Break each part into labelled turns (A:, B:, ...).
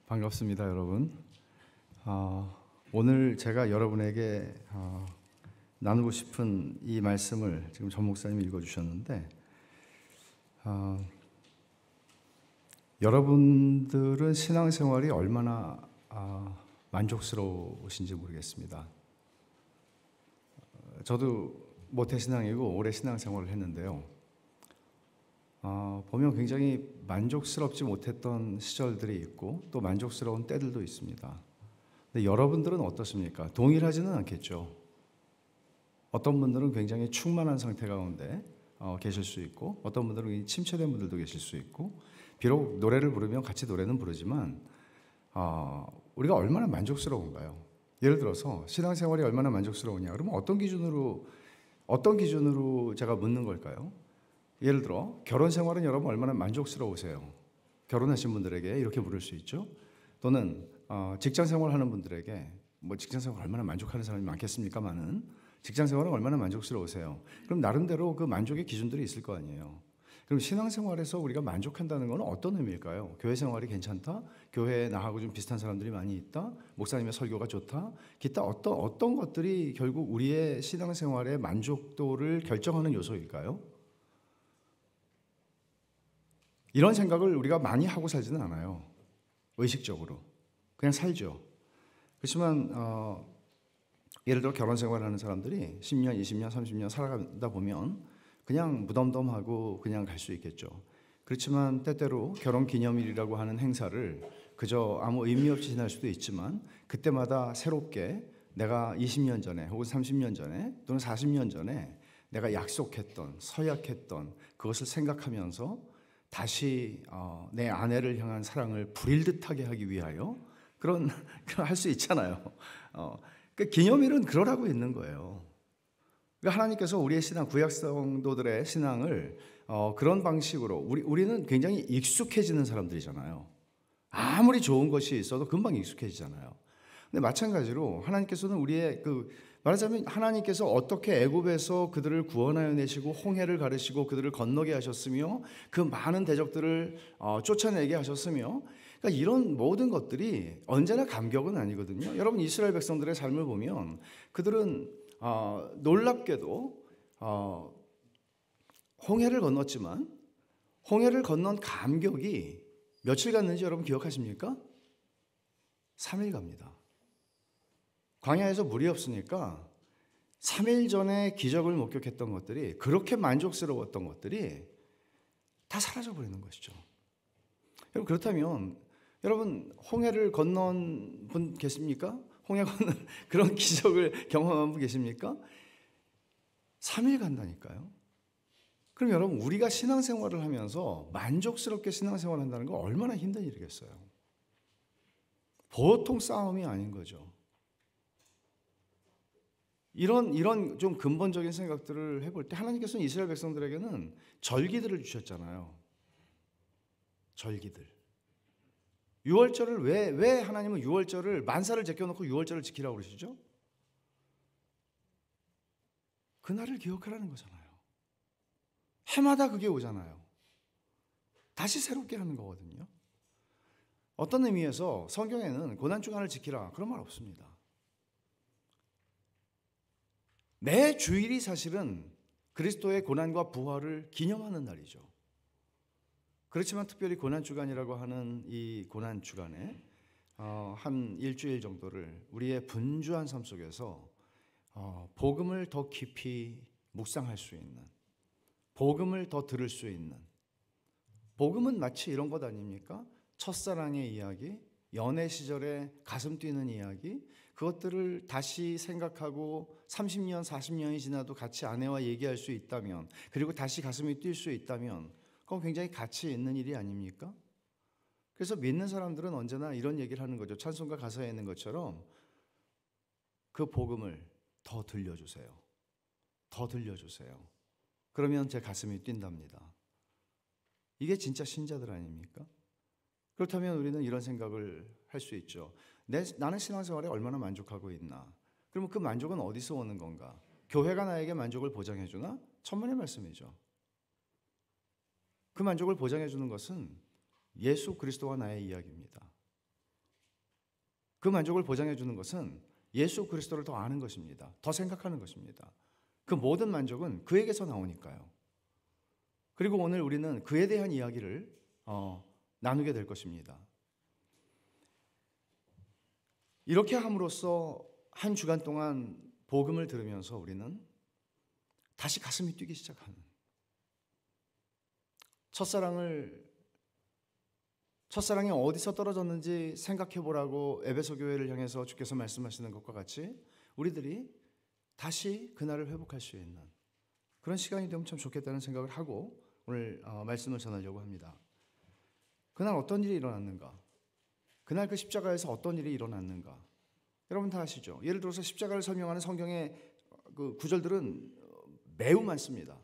A: 반갑습니다, 여러분. 오늘 제가 여러분에게 나누고 싶은 이 말씀을 지금 전 목사님이 읽어주셨는데, 여러분들은 신앙생활이 얼마나 만족스러우신지 모르겠습니다. 저도 모태신앙이고 오래 신앙생활을 했는데요. 보면 굉장히 만족스럽지 못했던 시절들이 있고 또 만족스러운 때들도 있습니다. 근데 여러분들은 어떻습니까? 동일하지는 않겠죠. 어떤 분들은 굉장히 충만한 상태 가운데 계실 수 있고, 어떤 분들은 침체된 분들도 계실 수 있고, 비록 노래를 부르면 같이 노래는 부르지만 우리가 얼마나 만족스러운가요? 예를 들어서 신앙생활이 얼마나 만족스러우냐, 그러면 어떤 기준으로 제가 묻는 걸까요? 예를 들어 결혼 생활은 여러분 얼마나 만족스러우세요? 결혼하신 분들에게 이렇게 물을 수 있죠. 또는 직장 생활하는 분들에게 직장 생활 얼마나 만족하는 사람이 많겠습니까마는 직장 생활은 얼마나 만족스러우세요? 그럼 나름대로 그 만족의 기준들이 있을 거 아니에요. 그럼 신앙생활에서 우리가 만족한다는 건 어떤 의미일까요? 교회 생활이 괜찮다? 교회에 나하고 좀 비슷한 사람들이 많이 있다? 목사님의 설교가 좋다? 기타 어떤 것들이 결국 우리의 신앙생활의 만족도를 결정하는 요소일까요? 이런 생각을 우리가 많이 하고 살지는 않아요. 의식적으로 그냥 살죠. 그렇지만 예를 들어 결혼 생활하는 사람들이 10년, 20년, 30년 살아가다 보면 그냥 무덤덤하고 그냥 갈 수 있겠죠. 그렇지만 때때로 결혼 기념일이라고 하는 행사를 그저 아무 의미 없이 지날 수도 있지만, 그때마다 새롭게 내가 20년 전에 혹은 30년 전에 또는 40년 전에 내가 약속했던, 서약했던 그것을 생각하면서 다시 내 아내를 향한 사랑을 불일 듯하게 하기 위하여 그런 할 수 있잖아요. 그 기념일은 그러라고 있는 거예요. 그러니까 하나님께서 우리의 신앙, 구약 성도들의 신앙을 그런 방식으로 우리는 굉장히 익숙해지는 사람들이잖아요. 아무리 좋은 것이 있어도 금방 익숙해지잖아요. 근데 마찬가지로 하나님께서는 우리의 말하자면 하나님께서 어떻게 애굽에서 그들을 구원하여 내시고 홍해를 가르시고 그들을 건너게 하셨으며 그 많은 대적들을 쫓아내게 하셨으며, 그러니까 이런 모든 것들이 언제나 감격은 아니거든요. 여러분 이스라엘 백성들의 삶을 보면 그들은 놀랍게도 홍해를 건넜지만 홍해를 건넌 감격이 며칠 갔는지 여러분 기억하십니까? 3일 갑니다. 광야에서 물이 없으니까 3일 전에 기적을 목격했던 것들이, 그렇게 만족스러웠던 것들이 다 사라져버리는 것이죠. 여러분 그렇다면 여러분 홍해를 건넌 분 계십니까? 홍해 건넌 그런 기적을 경험한 분 계십니까? 3일 간다니까요. 그럼 여러분 우리가 신앙생활을 하면서 만족스럽게 신앙생활한다는 거 얼마나 힘든 일이겠어요. 보통 싸움이 아닌 거죠. 이런 좀 근본적인 생각들을 해볼 때 하나님께서는 이스라엘 백성들에게는 절기들을 주셨잖아요. 절기들. 유월절을 왜 하나님은 유월절을 만사를 제껴놓고 유월절을 지키라고 그러시죠? 그날을 기억하라는 거잖아요. 해마다 그게 오잖아요. 다시 새롭게 하는 거거든요. 어떤 의미에서 성경에는 고난주간을 지키라 그런 말 없습니다. 매 주일이 사실은 그리스도의 고난과 부활을 기념하는 날이죠. 그렇지만 특별히 고난주간이라고 하는 이 고난주간에 한 일주일 정도를 우리의 분주한 삶 속에서 복음을 더 깊이 묵상할 수 있는, 복음을 더 들을 수 있는, 복음은 마치 이런 것 아닙니까? 첫사랑의 이야기, 연애 시절에 가슴 뛰는 이야기, 그것들을 다시 생각하고 30년, 40년이 지나도 같이 아내와 얘기할 수 있다면, 그리고 다시 가슴이 뛸 수 있다면 그건 굉장히 가치 있는 일이 아닙니까? 그래서 믿는 사람들은 언제나 이런 얘기를 하는 거죠. 찬송가 가사에 있는 것처럼 그 복음을 더 들려주세요. 더 들려주세요. 그러면 제 가슴이 뛴답니다. 이게 진짜 신자들 아닙니까? 그렇다면 우리는 이런 생각을 할 수 있죠. 나는 신앙생활에 얼마나 만족하고 있나? 그러면 그 만족은 어디서 오는 건가? 교회가 나에게 만족을 보장해 주나? 천만의 말씀이죠. 그 만족을 보장해 주는 것은 예수 그리스도와 나의 이야기입니다. 그 만족을 보장해 주는 것은 예수 그리스도를 더 아는 것입니다. 더 생각하는 것입니다. 그 모든 만족은 그에게서 나오니까요. 그리고 오늘 우리는 그에 대한 이야기를 나누게 될 것입니다. 이렇게 함으로써 한 주간 동안 복음을 들으면서 우리는 다시 가슴이 뛰기 시작하는, 첫사랑이 어디서 떨어졌는지 생각해 보라고 에베소 교회를 향해서 주께서 말씀하시는 것과 같이 우리들이 다시 그날을 회복할 수 있는 그런 시간이 되면 참 좋겠다는 생각을 하고 오늘 말씀을 전하려고 합니다. 그날 어떤 일이 일어났는가? 그날 그 십자가에서 어떤 일이 일어났는가? 여러분 다 아시죠? 예를 들어서 십자가를 설명하는 성경의 그 구절들은 매우 많습니다.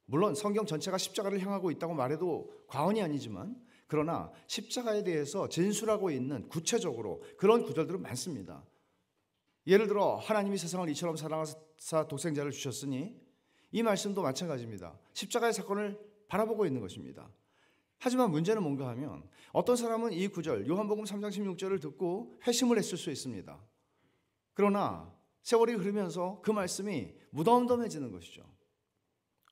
A: 물론 성경 전체가 십자가를 향하고 있다고 말해도 과언이 아니지만, 그러나 십자가에 대해서 진술하고 있는 구체적으로 그런 구절들은 많습니다. 예를 들어 하나님이 세상을 이처럼 사랑하사 독생자를 주셨으니, 이 말씀도 마찬가지입니다. 십자가의 사건을 바라보고 있는 것입니다. 하지만 문제는 뭔가 하면 어떤 사람은 이 구절 요한복음 3장 16절을 듣고 회심을 했을 수 있습니다. 그러나 세월이 흐르면서 그 말씀이 무덤덤해지는 것이죠.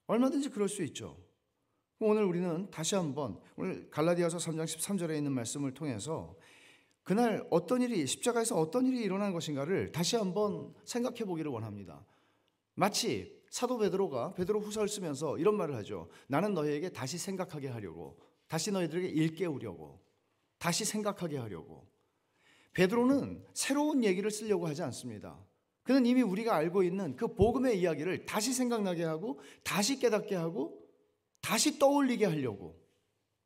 A: 얼마든지 그럴 수 있죠. 오늘 우리는 다시 한번 오늘 갈라디아서 3장 13절에 있는 말씀을 통해서 그날 어떤 일이, 십자가에서 어떤 일이 일어난 것인가를 다시 한번 생각해 보기를 원합니다. 마치 사도 베드로가 베드로후서를 쓰면서 이런 말을 하죠. 나는 너희에게 다시 생각하게 하려고, 다시 너희들에게 일깨우려고, 다시 생각하게 하려고. 베드로는 새로운 얘기를 쓰려고 하지 않습니다. 그는 이미 우리가 알고 있는 그 복음의 이야기를 다시 생각나게 하고, 다시 깨닫게 하고, 다시 떠올리게 하려고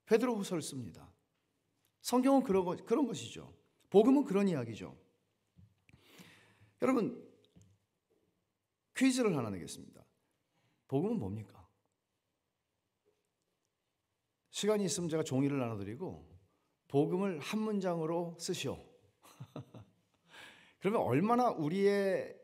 A: 베드로후서를 씁니다. 성경은 그런 것이죠. 복음은 그런 이야기죠. 여러분, 퀴즈를 하나 내겠습니다. 복음은 뭡니까? 시간이 있으면 제가 종이를 나눠드리고 복음을 한 문장으로 쓰시오. 그러면 얼마나 우리의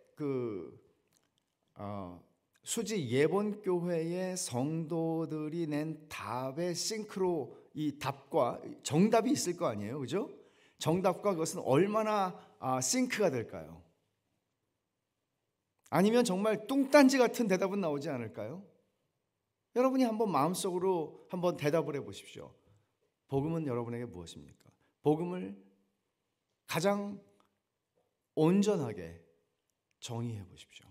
A: 수지 예본교회의 성도들이 낸 답의 싱크로 이 답과 정답이 있을 거 아니에요, 그죠? 정답과 그것은 얼마나 싱크가 될까요? 아니면 정말 뚱딴지 같은 대답은 나오지 않을까요? 여러분이 한번 마음속으로 한번 대답을 해보십시오. 복음은 여러분에게 무엇입니까? 복음을 가장 온전하게 정의해 보십시오.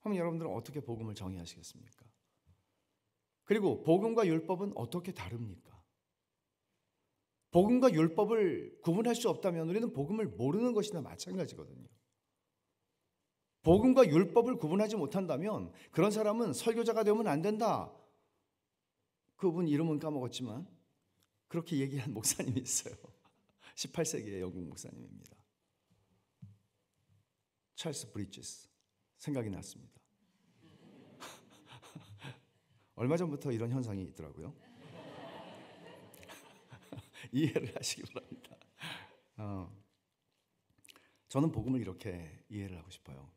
A: 그럼 여러분들은 어떻게 복음을 정의하시겠습니까? 그리고 복음과 율법은 어떻게 다릅니까? 복음과 율법을 구분할 수 없다면 우리는 복음을 모르는 것이나 마찬가지거든요. 복음과 율법을 구분하지 못한다면 그런 사람은 설교자가 되면 안 된다. 그분 이름은 까먹었지만 그렇게 얘기한 목사님이 있어요. 18세기의 영국 목사님입니다. 찰스 브리지스. 생각이 났습니다. 얼마 전부터 이런 현상이 있더라고요. 이해를 하시기 바랍니다. 저는 복음을 이렇게 이해를 하고 싶어요.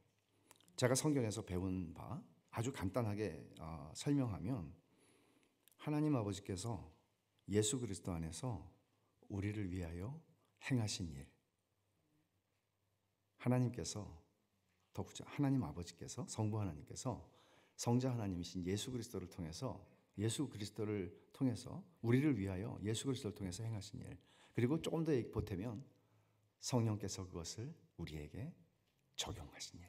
A: 제가 성경에서 배운 바 아주 간단하게 설명하면, 하나님 아버지께서 예수 그리스도 안에서 우리를 위하여 행하신 일, 하나님께서, 더구나 하나님 아버지께서, 성부 하나님께서 성자 하나님이신 예수 그리스도를 통해서 우리를 위하여 예수 그리스도를 통해서 행하신 일, 그리고 조금 더 보태면 성령께서 그것을 우리에게 적용하신 일,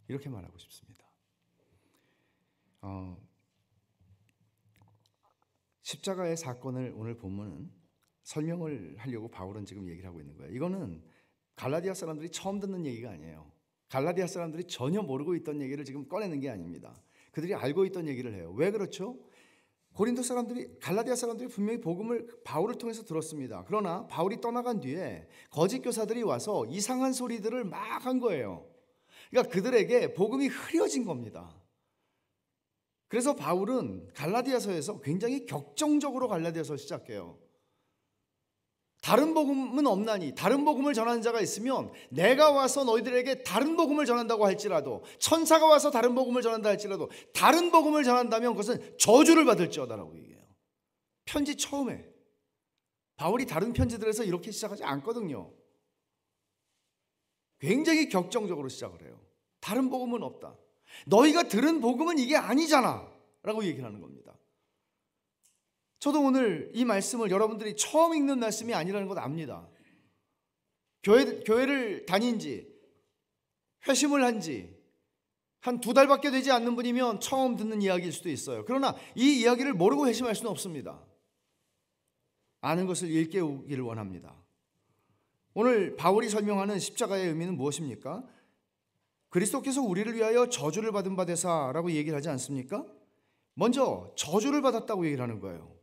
A: 이렇게 말하고 싶습니다. 십자가의 사건을 오늘 본문은 설명을 하려고 바울은 지금 얘기를 하고 있는 거예요. 이거는 갈라디아 사람들이 처음 듣는 얘기가 아니에요. 갈라디아 사람들이 전혀 모르고 있던 얘기를 지금 꺼내는 게 아닙니다. 그들이 알고 있던 얘기를 해요. 왜 그렇죠? 갈라디아 사람들이 분명히 복음을 바울을 통해서 들었습니다. 그러나 바울이 떠나간 뒤에 거짓 교사들이 와서 이상한 소리들을 막 한 거예요. 그러니까 그들에게 복음이 흐려진 겁니다. 그래서 바울은 갈라디아서에서 굉장히 격정적으로 갈라디아서를 시작해요. 다른 복음은 없나니, 다른 복음을 전하는 자가 있으면 내가 와서 너희들에게 다른 복음을 전한다고 할지라도, 천사가 와서 다른 복음을 전한다 할지라도, 다른 복음을 전한다면 그것은 저주를 받을지어다라고 얘기해요. 편지 처음에 바울이 다른 편지들에서 이렇게 시작하지 않거든요. 굉장히 격정적으로 시작을 해요. 다른 복음은 없다. 너희가 들은 복음은 이게 아니잖아 라고 얘기를 하는 겁니다. 저도 오늘 이 말씀을 여러분들이 처음 읽는 말씀이 아니라는 걸 압니다. 교회를 다닌 지, 회심을 한 지 한 2달밖에 되지 않는 분이면 처음 듣는 이야기일 수도 있어요. 그러나 이 이야기를 모르고 회심할 수는 없습니다. 아는 것을 일깨우기를 원합니다. 오늘 바울이 설명하는 십자가의 의미는 무엇입니까? 그리스도께서 우리를 위하여 저주를 받은 바 되사라고 얘기를 하지 않습니까? 먼저 저주를 받았다고 얘기를 하는 거예요.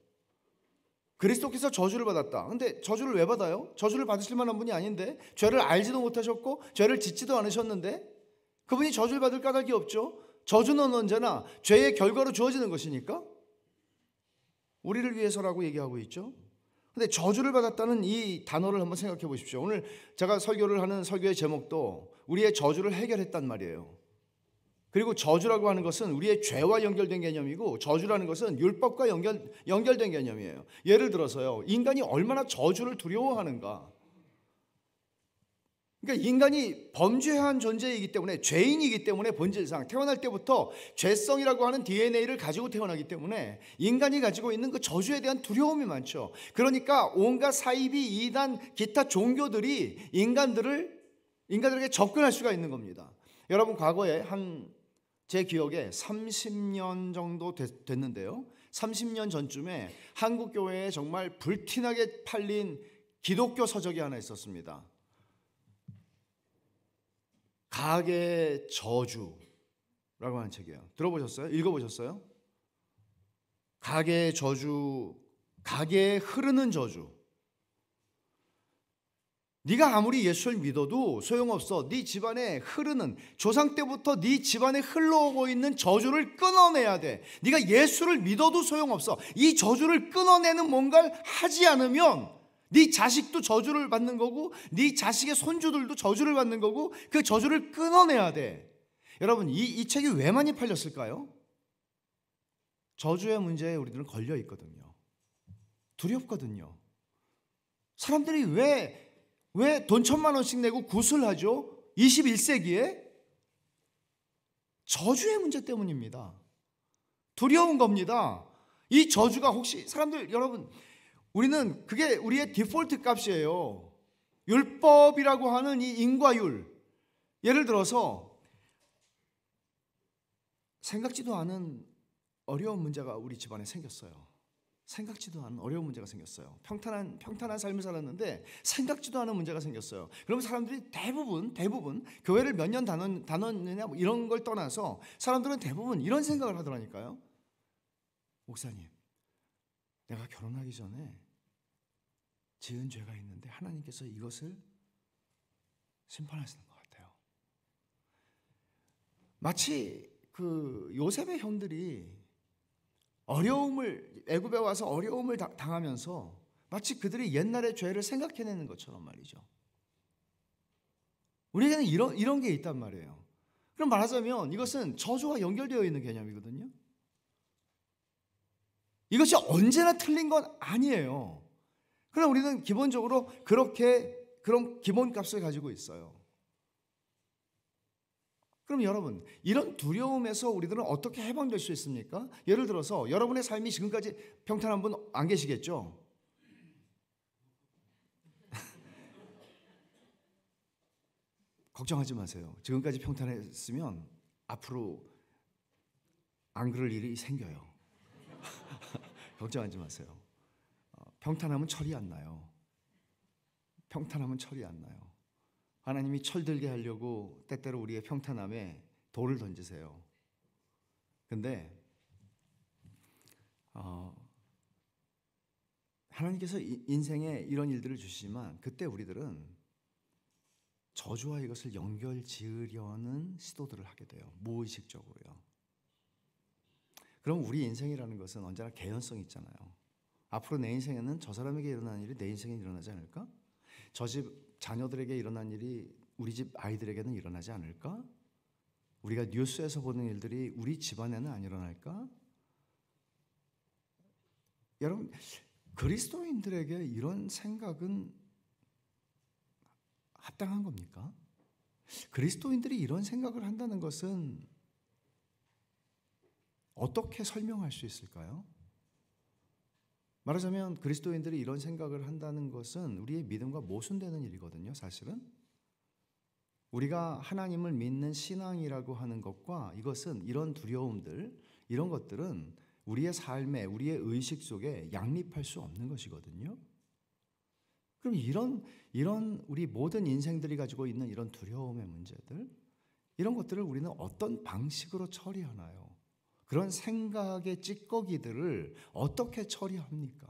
A: 그리스도께서 저주를 받았다. 근데 저주를 왜 받아요? 저주를 받으실 만한 분이 아닌데, 죄를 알지도 못하셨고 죄를 짓지도 않으셨는데 그분이 저주를 받을 까닭이 없죠. 저주는 언제나 죄의 결과로 주어지는 것이니까 우리를 위해서라고 얘기하고 있죠. 근데 저주를 받았다는 이 단어를 한번 생각해 보십시오. 오늘 제가 설교를 하는 설교의 제목도 우리의 저주를 해결했단 말이에요. 그리고 저주라고 하는 것은 우리의 죄와 연결된 개념이고, 저주라는 것은 율법과 연결된 개념이에요. 예를 들어서요, 인간이 얼마나 저주를 두려워하는가. 그러니까 인간이 범죄한 존재이기 때문에, 죄인이기 때문에 본질상 태어날 때부터 죄성이라고 하는 DNA를 가지고 태어나기 때문에 인간이 가지고 있는 그 저주에 대한 두려움이 많죠. 그러니까 온갖 사이비, 이단, 기타 종교들이 인간들에게 접근할 수가 있는 겁니다. 여러분, 과거에 제 기억에 30년 정도 됐는데요. 30년 전쯤에 한국 교회에 정말 불티나게 팔린 기독교 서적이 하나 있었습니다. 가계의 저주라고 하는 책이에요. 들어보셨어요? 읽어보셨어요? 가계의 저주, 가계에 흐르는 저주. 네가 아무리 예수를 믿어도 소용없어. 네 집안에 흐르는, 조상 때부터 네 집안에 흘러오고 있는 저주를 끊어내야 돼. 네가 예수를 믿어도 소용없어. 이 저주를 끊어내는 뭔가를 하지 않으면 네 자식도 저주를 받는 거고, 네 자식의 손주들도 저주를 받는 거고, 그 저주를 끊어내야 돼. 여러분, 이 책이 왜 많이 팔렸을까요? 저주의 문제에 우리들은 걸려 있거든요. 두렵거든요. 사람들이 왜 돈 1,000만 원씩 내고 굿을 하죠? 21세기에? 저주의 문제 때문입니다. 두려운 겁니다. 이 저주가 혹시 여러분, 우리는 그게 우리의 디폴트 값이에요. 율법이라고 하는 이 인과율. 예를 들어서 생각지도 않은 어려운 문제가 우리 집안에 생겼어요. 생각지도 않은 어려운 문제가 생겼어요. 평탄한 삶을 살았는데 생각지도 않은 문제가 생겼어요. 그러면 사람들이 대부분 교회를 몇 년 다녔느냐 뭐 이런 걸 떠나서 사람들은 대부분 이런 생각을 하더라니까요. 목사님, 내가 결혼하기 전에 지은 죄가 있는데 하나님께서 이것을 심판하시는 것 같아요. 마치 그 요셉의 형들이 애굽에 와서 어려움을 당하면서 마치 그들이 옛날의 죄를 생각해내는 것처럼 말이죠. 우리에게는 이런 게 있단 말이에요. 그럼 말하자면 이것은 저주와 연결되어 있는 개념이거든요. 이것이 언제나 틀린 건 아니에요. 그러나 우리는 기본적으로 그런 기본값을 가지고 있어요. 그럼 여러분, 이런 두려움에서 우리들은 어떻게 해방될 수 있습니까? 예를 들어서 여러분의 삶이 지금까지 평탄한 분 안 계시겠죠? 걱정하지 마세요. 지금까지 평탄했으면 앞으로 안 그럴 일이 생겨요. 걱정하지 마세요. 평탄하면 철이 안 나요. 평탄하면 철이 안 나요. 하나님이 철들게 하려고 때때로 우리의 평탄함에 돌을 던지세요. 근데 하나님께서 인생에 이런 일들을 주시지만 그때 우리들은 저주와 이것을 연결 지으려는 시도들을 하게 돼요. 무의식적으로요. 그럼 우리 인생이라는 것은 언제나 개연성이 있잖아요. 앞으로 내 인생에는 저 사람에게 일어나는 일이 내 인생에 일어나지 않을까? 저 집 자녀들에게 일어난 일이 우리 집 아이들에게는 일어나지 않을까? 우리가 뉴스에서 보는 일들이 우리 집안에는 안 일어날까? 여러분, 그리스도인들에게 이런 생각은 합당한 겁니까? 그리스도인들이 이런 생각을 한다는 것은 어떻게 설명할 수 있을까요? 말하자면 그리스도인들이 이런 생각을 한다는 것은 우리의 믿음과 모순되는 일이거든요, 사실은. 우리가 하나님을 믿는 신앙이라고 하는 것과 이것은 이런 두려움들, 이런 것들은 우리의 삶에, 우리의 의식 속에 양립할 수 없는 것이거든요. 그럼 이런 우리 모든 인생들이 가지고 있는 이런 두려움의 문제들, 이런 것들을 우리는 어떤 방식으로 처리하나요? 그런 생각의 찌꺼기들을 어떻게 처리합니까?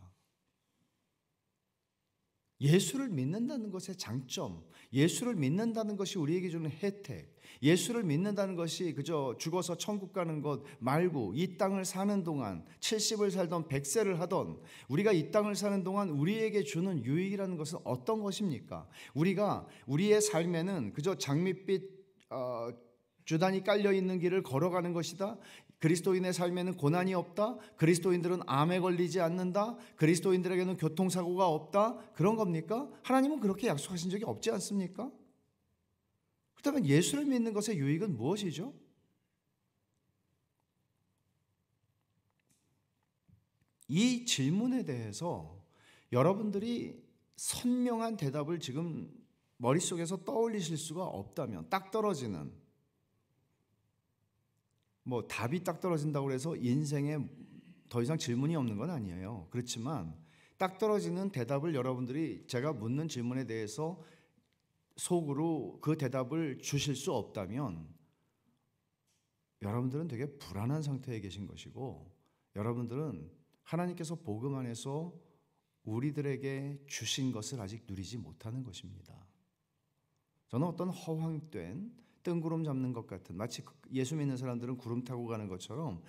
A: 예수를 믿는다는 것의 장점, 예수를 믿는다는 것이 우리에게 주는 혜택, 예수를 믿는다는 것이 그저 죽어서 천국 가는 것 말고 이 땅을 사는 동안 70을 살던 100세를 하던 우리가 이 땅을 사는 동안 우리에게 주는 유익이라는 것은 어떤 것입니까? 우리가 우리의 삶에는 그저 장밋빛 주단이 깔려 있는 길을 걸어가는 것이다. 그리스도인의 삶에는 고난이 없다. 그리스도인들은 암에 걸리지 않는다. 그리스도인들에게는 교통사고가 없다. 그런 겁니까? 하나님은 그렇게 약속하신 적이 없지 않습니까? 그렇다면 예수를 믿는 것의 유익은 무엇이죠? 이 질문에 대해서 여러분들이 선명한 대답을 지금 머릿속에서 떠올리실 수가 없다면, 딱 떨어지는, 답이 딱 떨어진다고 해서 인생에 더 이상 질문이 없는 건 아니에요. 그렇지만 딱 떨어지는 대답을 여러분들이 제가 묻는 질문에 대해서 속으로 그 대답을 주실 수 없다면 여러분들은 되게 불안한 상태에 계신 것이고, 여러분들은 하나님께서 복음 안에서 우리들에게 주신 것을 아직 누리지 못하는 것입니다. 저는 어떤 허황된 뜬구름 잡는 것 같은, 마치 예수 믿는 사람들은 구름 타고 가는 것처럼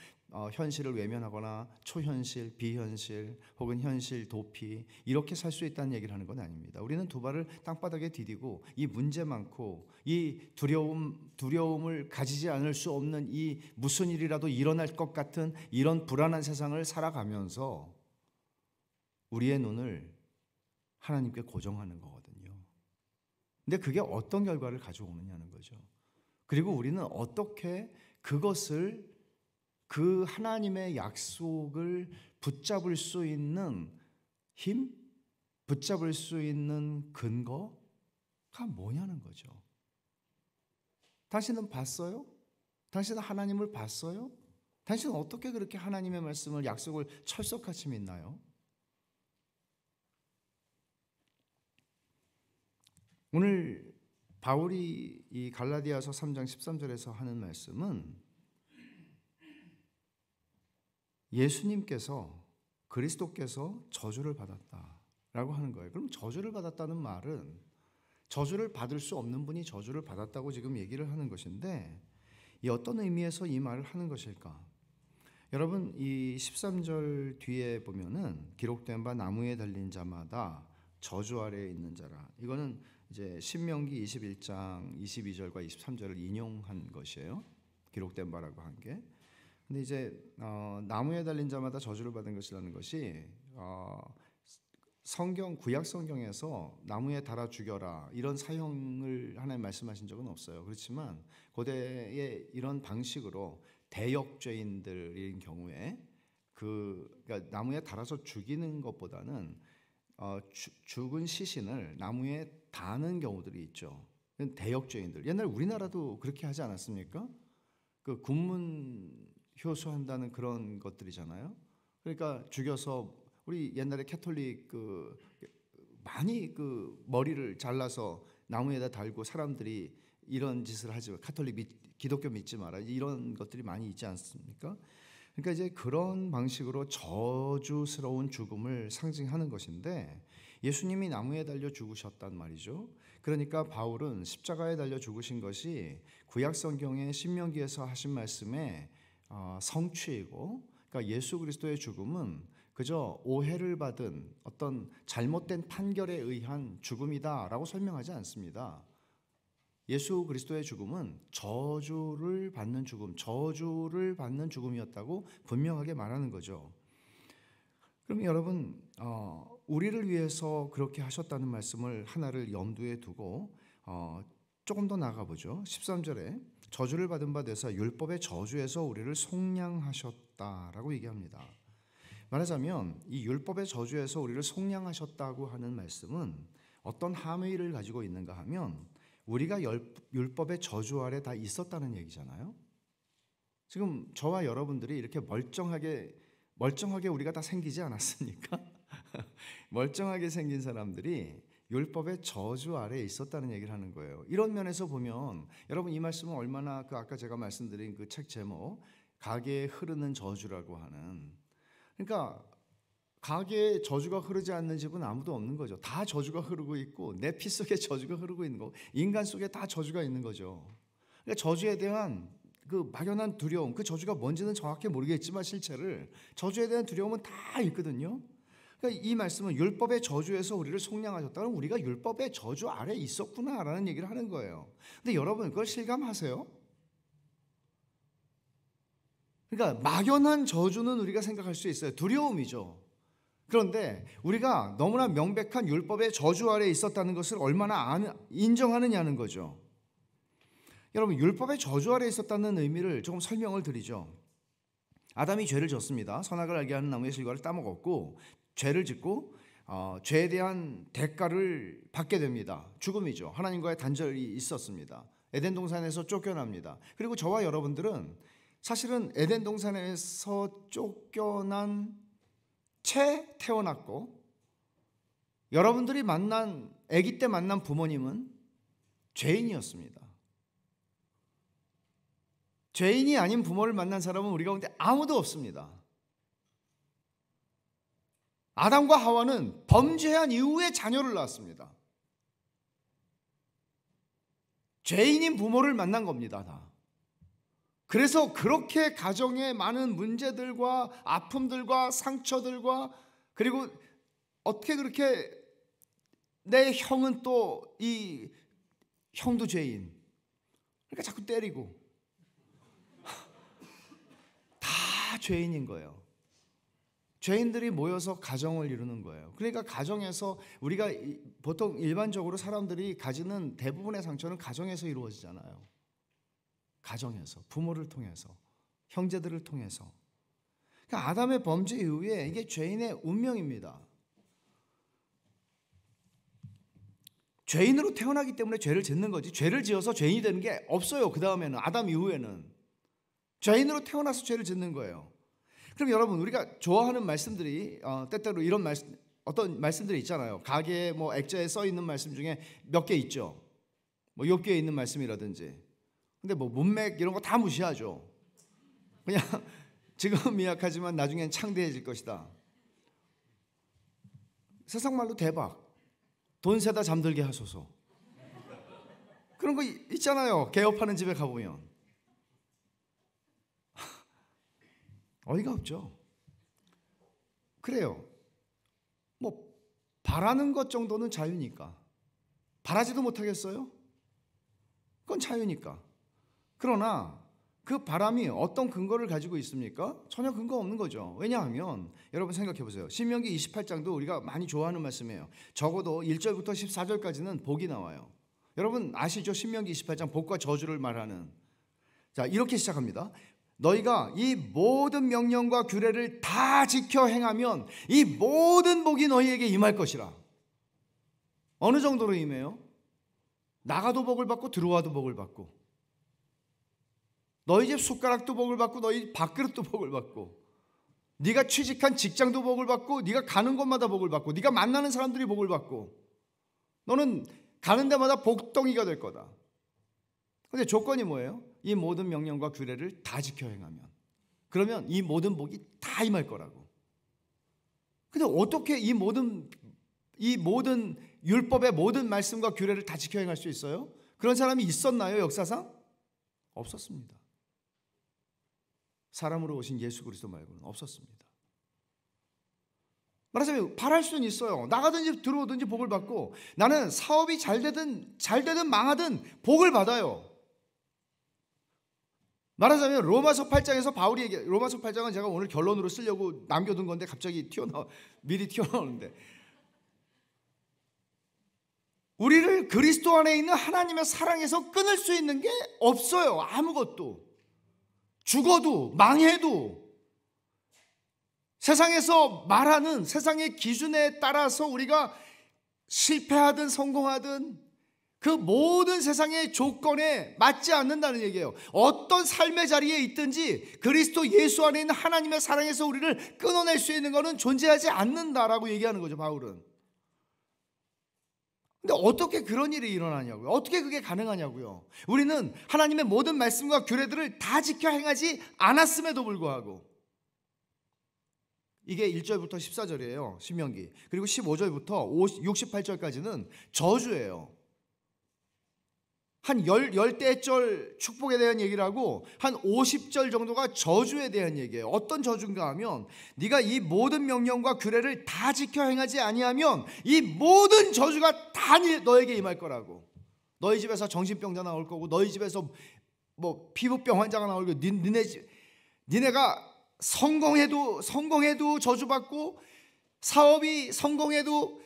A: 현실을 외면하거나 초현실, 비현실 혹은 현실, 도피 이렇게 살 수 있다는 얘기를 하는 건 아닙니다. 우리는 두 발을 땅바닥에 디디고 이 문제 많고 이 두려움을 가지지 않을 수 없는 이 무슨 일이라도 일어날 것 같은 이런 불안한 세상을 살아가면서 우리의 눈을 하나님께 고정하는 거거든요. 근데 그게 어떤 결과를 가져오느냐는 거죠. 그리고 우리는 어떻게 그것을, 그 하나님의 약속을 붙잡을 수 있는 힘, 붙잡을 수 있는 근거가 뭐냐는 거죠. 당신은 봤어요? 당신은 하나님을 봤어요? 당신은 어떻게 그렇게 하나님의 말씀을, 약속을 철석같이 믿나요? 오늘 바울이 이 갈라디아서 3장 13절에서 하는 말씀은 예수님께서, 그리스도께서 저주를 받았다라고 하는 거예요. 그럼 저주를 받았다는 말은 저주를 받을 수 없는 분이 저주를 받았다고 지금 얘기를 하는 것인데, 이 어떤 의미에서 이 말을 하는 것일까? 여러분, 이 13절 뒤에 보면은 기록된 바 나무에 달린 자마다 저주 아래에 있는 자라. 이거는 이제 신명기 21장 22절과 23절을 인용한 것이에요. 기록된 바라고 한 게. 근데 이제 나무에 달린 자마다 저주를 받은 것이라는 것이 성경, 구약 성경에서 나무에 달아 죽여라 이런 사형을 하나님 말씀하신 적은 없어요. 그렇지만 고대에 이런 방식으로 대역죄인들인 경우에 그러니까 나무에 달아서 죽이는 것보다는 죽은 시신을 나무에 다는 경우들이 있죠. 대역죄인들. 옛날 우리나라도 그렇게 하지 않았습니까? 그 군문 효소한다는 그런 것들이잖아요. 그러니까 죽여서, 우리 옛날에 캐톨릭 많이 머리를 잘라서 나무에다 달고 사람들이 이런 짓을 하지, 기독교 믿지 마라 이런 것들이 많이 있지 않습니까? 그러니까 이제 그런 방식으로 저주스러운 죽음을 상징하는 것인데, 예수님이 나무에 달려 죽으셨단 말이죠. 그러니까 바울은 십자가에 달려 죽으신 것이 구약 성경의 신명기에서 하신 말씀의 성취이고, 그러니까 예수 그리스도의 죽음은 그저 오해를 받은 어떤 잘못된 판결에 의한 죽음이다라고 설명하지 않습니다. 예수 그리스도의 죽음은 저주를 받는 죽음이었다고 분명하게 말하는 거죠. 그럼 여러분, 우리를 위해서 그렇게 하셨다는 말씀을 하나를 염두에 두고 조금 더 나아가 보죠. 13절에 저주를 받은 바 되사 율법의 저주에서 우리를 속량하셨다라고 얘기합니다. 말하자면 이 율법의 저주에서 우리를 속량하셨다고 하는 말씀은 어떤 함의를 가지고 있는가 하면 우리가 율법의 저주 아래 다 있었다는 얘기잖아요. 지금 저와 여러분들이 이렇게 멀쩡하게 우리가 다 생기지 않았습니까? 멀쩡하게 생긴 사람들이 율법의 저주 아래에 있었다는 얘기를 하는 거예요. 이런 면에서 보면 여러분 이 말씀은 얼마나 아까 제가 말씀드린 그 책 제목 가게에 흐르는 저주라고 하는, 그러니까 가게에 저주가 흐르지 않는 집은 아무도 없는 거죠. 다 저주가 흐르고 있고 내 피 속에 저주가 흐르고 있는 거고 인간 속에 다 저주가 있는 거죠. 그러니까 저주에 대한 그 막연한 두려움, 그 저주가 뭔지는 정확히 모르겠지만 실체를 저주에 대한 두려움은 다 있거든요. 그러니까 이 말씀은 율법의 저주에서 우리를 속량하셨다는, 우리가 율법의 저주 아래에 있었구나라는 얘기를 하는 거예요. 근데 여러분 그걸 실감하세요? 그러니까 막연한 저주는 우리가 생각할 수 있어요. 두려움이죠. 그런데 우리가 너무나 명백한 율법의 저주 아래에 있었다는 것을 얼마나 인정하느냐는 거죠. 여러분 율법의 저주 아래에 있었다는 의미를 조금 설명을 드리죠. 아담이 죄를 졌습니다. 선악을 알게 하는 나무의 실과를 따먹었고 죄를 짓고 죄에 대한 대가를 받게 됩니다. 죽음이죠. 하나님과의 단절이 있었습니다. 에덴 동산에서 쫓겨납니다. 그리고 저와 여러분들은 사실은 에덴 동산에서 쫓겨난 채 태어났고, 여러분들이 아기 때 만난 부모님은 죄인이었습니다. 죄인이 아닌 부모를 만난 사람은 우리 가운데 아무도 없습니다. 아담과 하와는 범죄한 이후에 자녀를 낳았습니다. 죄인인 부모를 만난 겁니다, 다. 그래서 그렇게 가정에 많은 문제들과 아픔들과 상처들과, 그리고 어떻게 그렇게 내 형은 또 이 형도 죄인, 그러니까 자꾸 때리고, 다 죄인인 거예요. 죄인들이 모여서 가정을 이루는 거예요. 그러니까 가정에서 우리가 보통 일반적으로 사람들이 가지는 대부분의 상처는 가정에서 이루어지잖아요. 가정에서, 부모를 통해서, 형제들을 통해서. 그러니까 아담의 범죄 이후에 이게 죄인의 운명입니다. 죄인으로 태어나기 때문에 죄를 짓는 거지, 죄를 지어서 죄인이 되는 게 없어요. 그 다음에는, 아담 이후에는 죄인으로 태어나서 죄를 짓는 거예요. 그럼 여러분 우리가 좋아하는 말씀들이 때때로 이런 말씀, 어떤 말씀들이 있잖아요. 가계에 액자에 써 있는 말씀 중에 몇 개 있죠. 욥기에 있는 말씀이라든지. 근데 문맥 이런 거 다 무시하죠. 그냥 지금 미약하지만 나중엔 창대해질 것이다. 세상 말로 대박. 돈 세다 잠들게 하소서. 그런 거 있잖아요. 개업하는 집에 가보면. 어이가 없죠. 그래요. 바라는 것 정도는 자유니까. 바라지도 못하겠어요? 그건 자유니까. 그러나 그 바람이 어떤 근거를 가지고 있습니까? 전혀 근거 없는 거죠. 왜냐하면 여러분 생각해 보세요. 신명기 28장도 우리가 많이 좋아하는 말씀이에요. 적어도 1절부터 14절까지는 복이 나와요. 여러분 아시죠? 신명기 28장 복과 저주를 말하는. 자, 이렇게 시작합니다. 너희가 이 모든 명령과 규례를 다 지켜 행하면 이 모든 복이 너희에게 임할 것이라. 어느 정도로 임해요? 나가도 복을 받고 들어와도 복을 받고, 너희 집 숟가락도 복을 받고 너희 밥그릇도 복을 받고, 네가 취직한 직장도 복을 받고, 네가 가는 곳마다 복을 받고, 네가 만나는 사람들이 복을 받고, 너는 가는 데마다 복덩이가 될 거다. 근데 조건이 뭐예요? 이 모든 명령과 규례를 다 지켜 행하면, 그러면 이 모든 복이 다 임할 거라고. 근데 어떻게 이 모든 율법의 모든 말씀과 규례를 다 지켜 행할 수 있어요? 그런 사람이 있었나요, 역사상? 없었습니다. 사람으로 오신 예수 그리스도 말고는 없었습니다. 말하자면 바랄 수는 있어요. 나가든지 들어오든지 복을 받고, 나는 사업이 잘 되든 망하든 복을 받아요. 말하자면 로마서 8장에서 바울이 로마서 8장은 제가 오늘 결론으로 쓰려고 남겨둔 건데 갑자기 미리 튀어나오는데, 우리를 그리스도 안에 있는 하나님의 사랑에서 끊을 수 있는 게 없어요. 아무것도. 죽어도 망해도 세상에서 말하는 세상의 기준에 따라서 우리가 실패하든 성공하든 그 모든 세상의 조건에 맞지 않는다는 얘기예요. 어떤 삶의 자리에 있든지 그리스도 예수 안에 있는 하나님의 사랑에서 우리를 끊어낼 수 있는 것은 존재하지 않는다라고 얘기하는 거죠, 바울은. 근데 어떻게 그런 일이 일어나냐고요? 어떻게 그게 가능하냐고요? 우리는 하나님의 모든 말씀과 규례들을 다 지켜 행하지 않았음에도 불구하고, 이게 1절부터 14절이에요 신명기. 그리고 15절부터 68절까지는 저주예요. 한 10대절 축복에 대한 얘기를 하고 한 50절 정도가 저주에 대한 얘기예요. 어떤 저주인가 하면 네가 이 모든 명령과 규례를 다 지켜 행하지 아니하면 이 모든 저주가 다 너에게 임할 거라고. 너희 집에서 정신병자 나올 거고, 너희 집에서 뭐 피부병 환자가 나올 거고, 니네가 성공해도 저주받고, 사업이 성공해도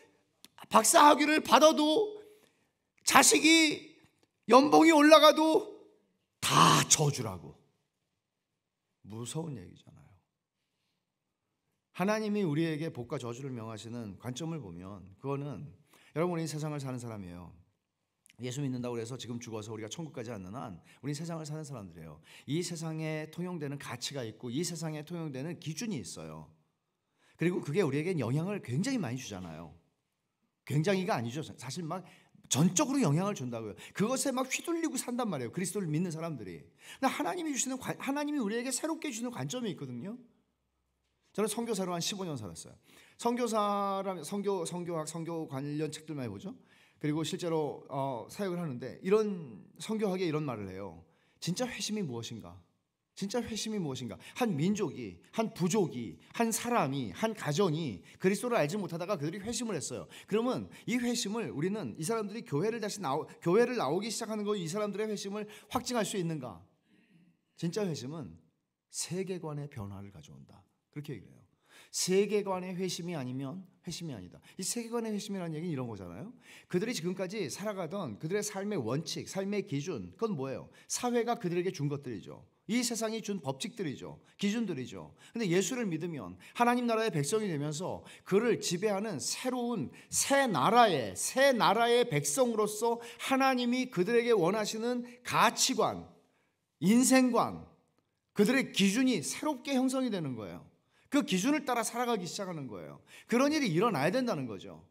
A: 박사학위를 받아도, 자식이 연봉이 올라가도 다 저주라고. 무서운 얘기잖아요. 하나님이 우리에게 복과 저주를 명하시는 관점을 보면 그거는, 여러분, 우리 세상을 사는 사람이에요. 예수 믿는다고 해서 지금 죽어서 우리가 천국 가지 않는 한 우리 세상을 사는 사람들이에요. 이 세상에 통용되는 가치가 있고 이 세상에 통용되는 기준이 있어요. 그리고 그게 우리에게 영향을 굉장히 많이 주잖아요. 굉장히가 아니죠. 사실 막 전적으로 영향을 준다고요. 그것에 막 휘둘리고 산단 말이에요, 그리스도를 믿는 사람들이. 근데 하나님이 우리에게 새롭게 주시는 관점이 있거든요. 저는 선교사로 한 15년 살았어요. 선교사라면 선교학, 선교 관련 책들 많이 보죠. 그리고 실제로 사역을 하는데 이런 선교학에 이런 말을 해요. 진짜 회심이 무엇인가? 진짜 회심이 무엇인가? 한 민족이, 한 부족이, 한 사람이, 한 가정이 그리스도를 알지 못하다가 그들이 회심을 했어요. 그러면 이 회심을 우리는 이 사람들이 교회를 나오기 시작하는 거, 이 사람들의 회심을 확증할 수 있는가? 진짜 회심은 세계관의 변화를 가져온다. 그렇게 얘기를 해요. 세계관의 회심이 아니면 회심이 아니다. 이 세계관의 회심이라는 얘기는 이런 거잖아요. 그들이 지금까지 살아가던 그들의 삶의 원칙, 삶의 기준, 그건 뭐예요? 사회가 그들에게 준 것들이죠. 이 세상이 준 법칙들이죠. 기준들이죠. 근데 예수를 믿으면 하나님 나라의 백성이 되면서 그를 지배하는 새로운 새 나라의 백성으로서 하나님이 그들에게 원하시는 가치관, 인생관, 그들의 기준이 새롭게 형성이 되는 거예요. 그 기준을 따라 살아가기 시작하는 거예요. 그런 일이 일어나야 된다는 거죠.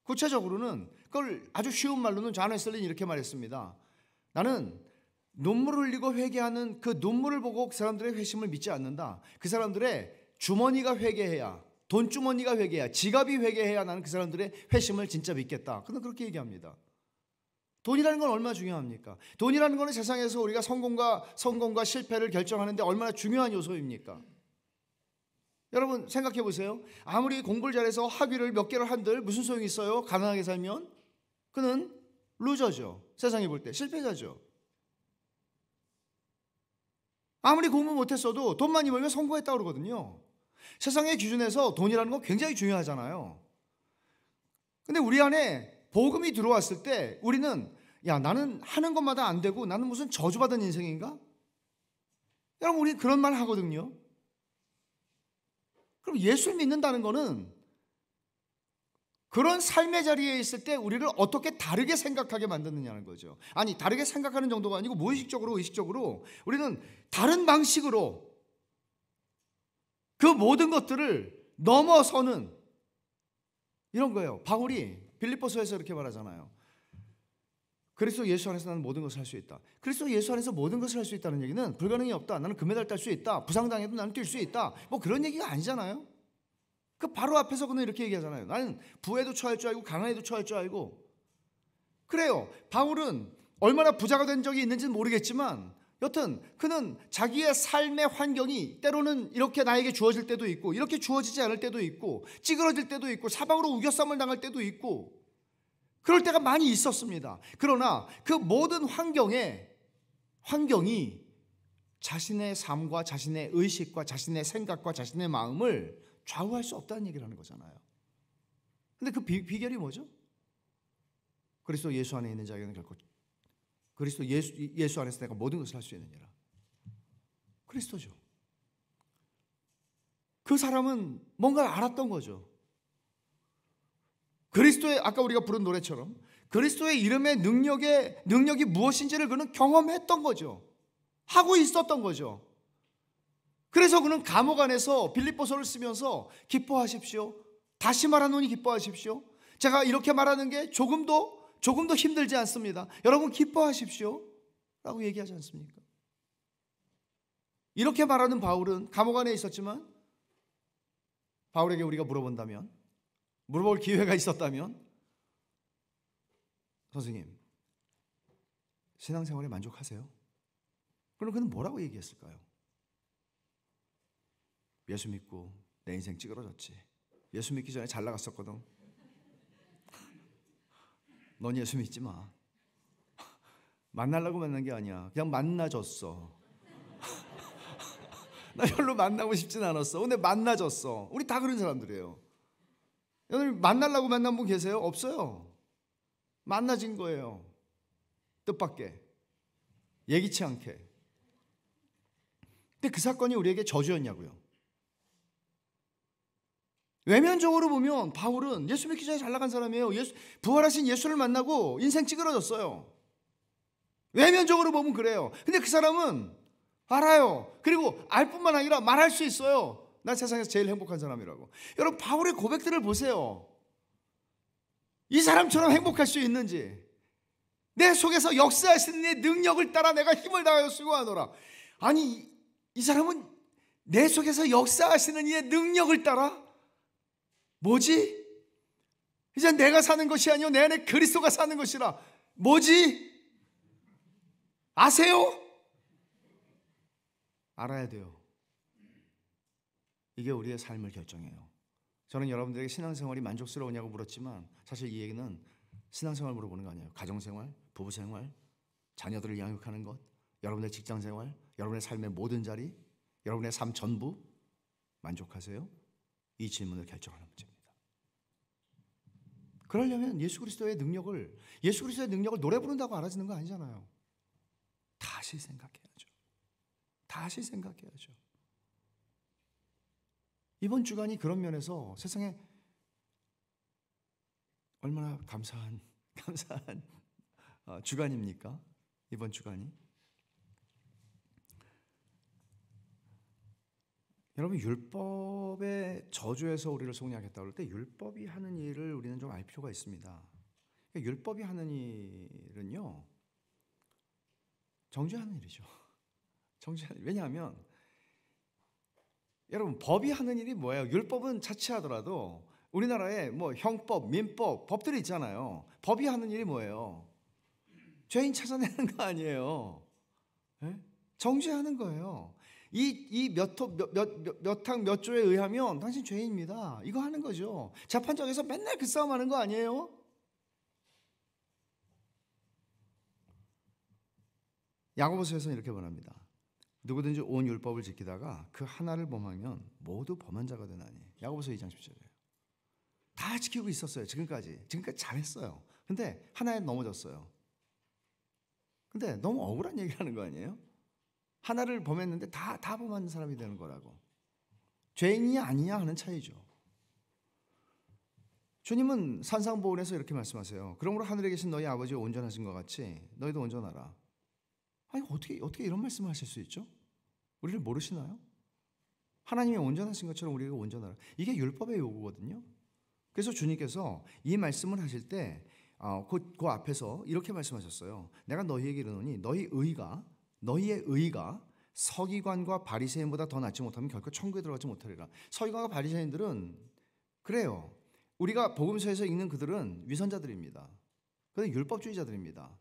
A: 구체적으로는 그걸 아주 쉬운 말로는 존 웨슬리는 이렇게 말했습니다. 나는 눈물을 흘리고 회개하는 그 눈물을 보고 그 사람들의 회심을 믿지 않는다. 그 사람들의 주머니가 회개해야, 돈주머니가 회개해야, 지갑이 회개해야 나는 그 사람들의 회심을 진짜 믿겠다. 그는 그렇게 얘기합니다. 돈이라는 건 얼마나 중요합니까? 돈이라는 건 세상에서 우리가 성공과 실패를 결정하는데 얼마나 중요한 요소입니까? 여러분 생각해 보세요. 아무리 공부를 잘해서 학위를 몇 개를 한들 무슨 소용이 있어요? 가난하게 살면 그는 루저죠. 세상이 볼 때 실패자죠. 아무리 공부 못했어도 돈 많이 벌면 성공했다고 그러거든요. 세상의 기준에서 돈이라는 건 굉장히 중요하잖아요. 근데 우리 안에 복음이 들어왔을 때 우리는, 야, 나는 하는 것마다 안 되고 나는 무슨 저주받은 인생인가? 여러분, 우리 그런 말 하거든요. 그럼 예수를 믿는다는 거는 그런 삶의 자리에 있을 때 우리를 어떻게 다르게 생각하게 만드느냐는 거죠. 아니, 다르게 생각하는 정도가 아니고 무의식적으로, 의식적으로 우리는 다른 방식으로 그 모든 것들을 넘어서는 이런 거예요. 바울이 빌립보서에서 이렇게 말하잖아요. 그리스도 예수 안에서 나는 모든 것을 할 수 있다. 그리스도 예수 안에서 모든 것을 할 수 있다는 얘기는 불가능이 없다. 나는 금메달 딸 수 있다. 부상당해도 나는 뛸 수 있다. 뭐 그런 얘기가 아니잖아요. 그 바로 앞에서 그는 이렇게 얘기하잖아요. 나는 부에도 처할 줄 알고 가난에도 처할 줄 알고. 그래요. 바울은 얼마나 부자가 된 적이 있는지는 모르겠지만 여튼 그는 자기의 삶의 환경이 때로는 이렇게 나에게 주어질 때도 있고 이렇게 주어지지 않을 때도 있고 찌그러질 때도 있고 사방으로 우겨쌈을 당할 때도 있고 그럴 때가 많이 있었습니다. 그러나 그 모든 환경이 자신의 삶과 자신의 의식과 자신의 생각과 자신의 마음을 좌우할 수 없다는 얘기를 하는 거잖아요. 근데 그 비결이 뭐죠? 그리스도 예수 안에 있는 자에게는 결코 그리스도 예수 안에서 내가 모든 것을 할 수 있느니라. 그리스도죠. 그 사람은 뭔가를 알았던 거죠. 그리스도의 아까 우리가 부른 노래처럼 그리스도의 이름의 능력이 무엇인지를 그는 경험했던 거죠. 하고 있었던 거죠. 그래서 그는 감옥 안에서 빌립보서를 쓰면서 기뻐하십시오. 다시 말하노니 기뻐하십시오. 제가 이렇게 말하는 게 조금도 힘들지 않습니다. 여러분 기뻐하십시오 라고 얘기하지 않습니까? 이렇게 말하는 바울은 감옥 안에 있었지만 바울에게 우리가 물어볼 기회가 있었다면 선생님 신앙생활에 만족하세요? 그럼 그는 뭐라고 얘기했을까요? 예수 믿고 내 인생 찌그러졌지. 예수 믿기 전에 잘 나갔었거든. 넌 예수 믿지 마. 만나려고 만난 게 아니야. 그냥 만나줬어. 나 별로 만나고 싶진 않았어. 근데 만나줬어. 우리 다 그런 사람들이에요. 여러분 만나려고 만난 분 계세요? 없어요. 만나진 거예요. 뜻밖의 예기치 않게. 근데 그 사건이 우리에게 저주였냐고요. 외면적으로 보면 바울은 예수 믿기 전에 잘 나간 사람이에요. 부활하신 예수를 만나고 인생 찌그러졌어요. 외면적으로 보면 그래요. 근데 그 사람은 알아요. 그리고 알 뿐만 아니라 말할 수 있어요. 난 세상에서 제일 행복한 사람이라고. 여러분 바울의 고백들을 보세요. 이 사람처럼 행복할 수 있는지. 내 속에서 역사하시는 네 능력을 따라 내가 힘을 다하여 수고하노라. 아니 이 사람은 내 속에서 역사하시는 이의 능력을 따라 뭐지? 이제 내가 사는 것이 아니요 내 안에 그리스도가 사는 것이라. 뭐지? 아세요? 알아야 돼요. 이게 우리의 삶을 결정해요. 저는 여러분들에게 신앙생활이 만족스러우냐고 물었지만 사실 이 얘기는 신앙생활 물어보는 거 아니에요. 가정생활, 부부생활, 자녀들을 양육하는 것, 여러분의 직장생활, 여러분의 삶의 모든 자리, 여러분의 삶 전부 만족하세요? 이 질문을 결정하는 문제입니다. 그러려면 예수 그리스도의 능력을 노래 부른다고 알아지는 거 아니잖아요. 다시 생각해야죠. 다시 생각해야죠. 이번 주간이 그런 면에서 세상에 얼마나 감사한 주간입니까? 이번 주간이. 여러분 율법의 저주에서 우리를 속량하겠다 그럴 때 율법이 하는 일을 우리는 좀 알 필요가 있습니다. 그러니까 율법이 하는 일은요 정죄하는 일이죠. 왜냐하면 여러분 법이 하는 일이 뭐예요? 율법은 자취하더라도 우리나라에 뭐 형법, 민법, 법들이 있잖아요. 법이 하는 일이 뭐예요? 죄인 찾아내는 거 아니에요. 네? 정죄하는 거예요. 이 몇 항 몇 조에 의하면 당신 죄인입니다. 이거 하는 거죠. 재판장에서 맨날 그 싸움하는 거 아니에요? 야고보서에서는 이렇게 말합니다. 누구든지 온 율법을 지키다가 그 하나를 범하면 모두 범한 자가 되나니. 야고보서 2장 10절이에요. 다 지키고 있었어요. 지금까지 잘했어요. 근데 하나에 넘어졌어요. 근데 너무 억울한 얘기를 하는 거 아니에요? 하나를 범했는데 다 범한 사람이 되는 거라고. 죄인이 아니냐 하는 차이죠. 주님은 산상보훈에서 이렇게 말씀하세요. 그러므로 하늘에 계신 너희 아버지가 온전하신 것 같이 너희도 온전하라. 아니 어떻게 이런 말씀을 하실 수 있죠? 우리를 모르시나요? 하나님이 온전하신 것처럼 우리가 온전하라. 이게 율법의 요구거든요. 그래서 주님께서 이 말씀을 하실 때 그 앞에서 이렇게 말씀하셨어요. 내가 너희에게 이르노니 너희의 의가 서기관과 바리새인보다 더 낫지 못하면 결코 천국에 들어가지 못하리라. 서기관과 바리새인들은 그래요. 우리가 복음서에서 읽는 그들은 위선자들입니다. 그들은 율법주의자들입니다.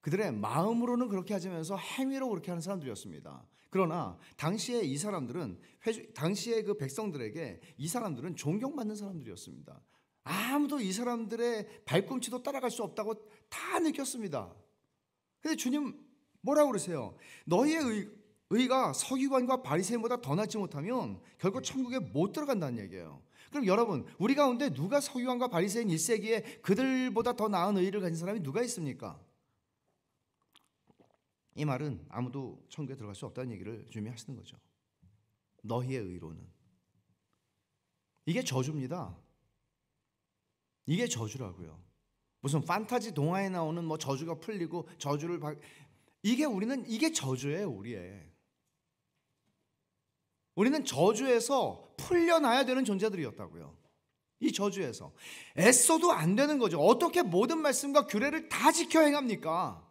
A: 그들의 마음으로는 그렇게 하면서 행위로 그렇게 하는 사람들이었습니다. 그러나 당시에 이 사람들은 당시에 그 백성들에게 이 사람들은 존경받는 사람들이었습니다. 아무도 이 사람들의 발꿈치도 따라갈 수 없다고 다 느꼈습니다. 근데 주님 뭐라고 그러세요? 너희의 의가 서기관과 바리새인보다 더 낫지 못하면 결국 천국에 못 들어간다는 얘기예요. 그럼 여러분, 우리 가운데 누가 서기관과 바리새인 1세기에 그들보다 더 나은 의의를 가진 사람이 누가 있습니까? 이 말은 아무도 천국에 들어갈 수 없다는 얘기를 주님이 하시는 거죠. 너희의 의로는. 이게 저주입니다. 이게 저주라고요. 무슨 판타지 동화에 나오는 뭐 저주가 풀리고 이게 저주예요. 우리는 저주에서 풀려나야 되는 존재들이었다고요. 이 저주에서 애써도 안 되는 거죠. 어떻게 모든 말씀과 규례를 다 지켜 행합니까?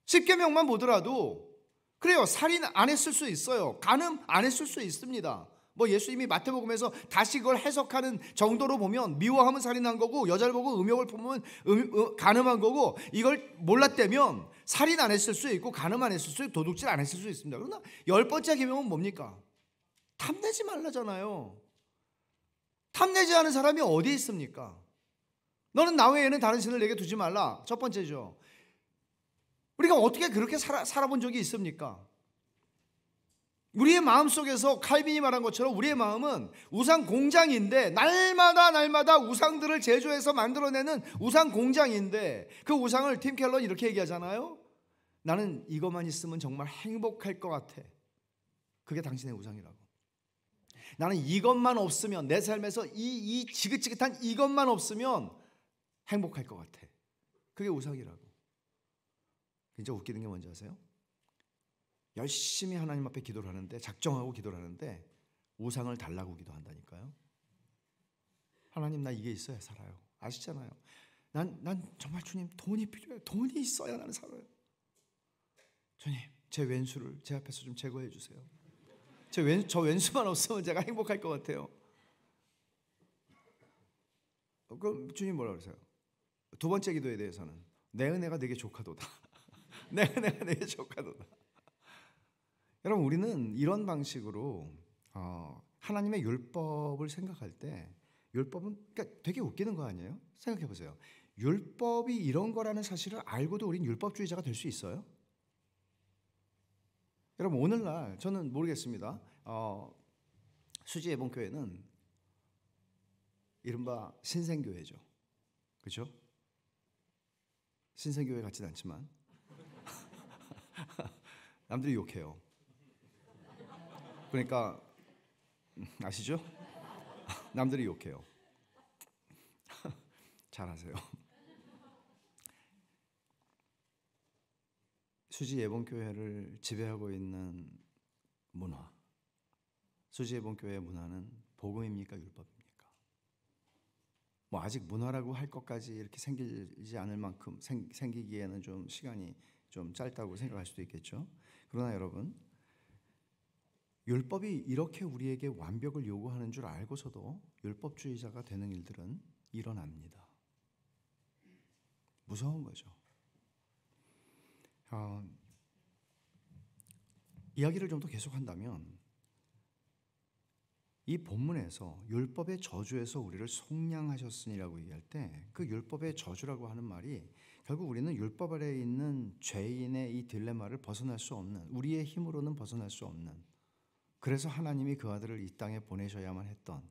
A: 십계명만 보더라도 그래요. 살인 안 했을 수 있어요. 간음 안 했을 수 있습니다. 뭐 예수님이 마태복음에서 다시 그걸 해석하는 정도로 보면 미워하면 살인한 거고, 여자를 보고 음욕을 품으면 간음한 거고, 이걸 몰랐다면 살인 안 했을 수 있고 간음 안 했을 수 있고 도둑질 안 했을 수 있습니다. 그러나 10번째 계명은 뭡니까? 탐내지 말라잖아요. 탐내지 않은 사람이 어디 있습니까? 너는 나 외에는 다른 신을 내게 두지 말라. 첫 번째죠. 우리가 어떻게 그렇게 살아본 적이 있습니까? 우리의 마음속에서 칼빈이 말한 것처럼 우리의 마음은 우상 공장인데, 날마다 우상들을 제조해서 만들어내는 우상 공장인데, 그 우상을 팀 켈러는 이렇게 얘기하잖아요. 나는 이것만 있으면 정말 행복할 것 같아. 그게 당신의 우상이라고. 나는 이것만 없으면, 내 삶에서 이 지긋지긋한 이것만 없으면 행복할 것 같아. 그게 우상이라고. 진짜 웃기는 게 뭔지 아세요? 열심히 하나님 앞에 기도를 하는데, 작정하고 기도를 하는데 우상을 달라고 기도한다니까요. 하나님, 나 이게 있어야 살아요. 아시잖아요. 난 정말 주님 돈이 필요해요. 돈이 있어야 나는 살아요. 주님, 제 왼수를 제 앞에서 좀 제거해 주세요. 저 왼수만 없으면 제가 행복할 것 같아요. 그럼 주님 뭐라 그러세요? 두 번째 기도에 대해서는 내 은혜가 내게 족하도다. 내 은혜가 내게 족하도다. 여러분, 우리는 이런 방식으로 하나님의 율법을 생각할 때, 율법은 그러니까 되게 웃기는 거 아니에요? 생각해 보세요. 율법이 이런 거라는 사실을 알고도 우린 율법주의자가 될 수 있어요? 여러분, 오늘날 저는 모르겠습니다. 수지 예봉교회는 이른바 신생교회죠. 그렇죠? 신생교회 같지는 않지만 남들이 욕해요. 그러니까 아시죠? 남들이 욕해요. 잘하세요. 수지 예봉교회를 지배하고 있는 문화, 수지 예봉교회의 문화는 복음입니까, 율법입니까? 뭐 아직 문화라고 할 것까지 이렇게 생기지 않을 만큼 생기기에는 좀 시간이 좀 짧다고 생각할 수도 있겠죠. 그러나 여러분, 율법이 이렇게 우리에게 완벽을 요구하는 줄 알고서도 율법주의자가 되는 일들은 일어납니다. 무서운 거죠. 이야기를 좀 더 계속한다면, 이 본문에서 율법의 저주에서 우리를 속량하셨으니라고 얘기할 때, 그 율법의 저주라고 하는 말이 결국 우리는 율법 아래에 있는 죄인의 이 딜레마를 벗어날 수 없는, 우리의 힘으로는 벗어날 수 없는, 그래서 하나님이 그 아들을 이 땅에 보내셔야만 했던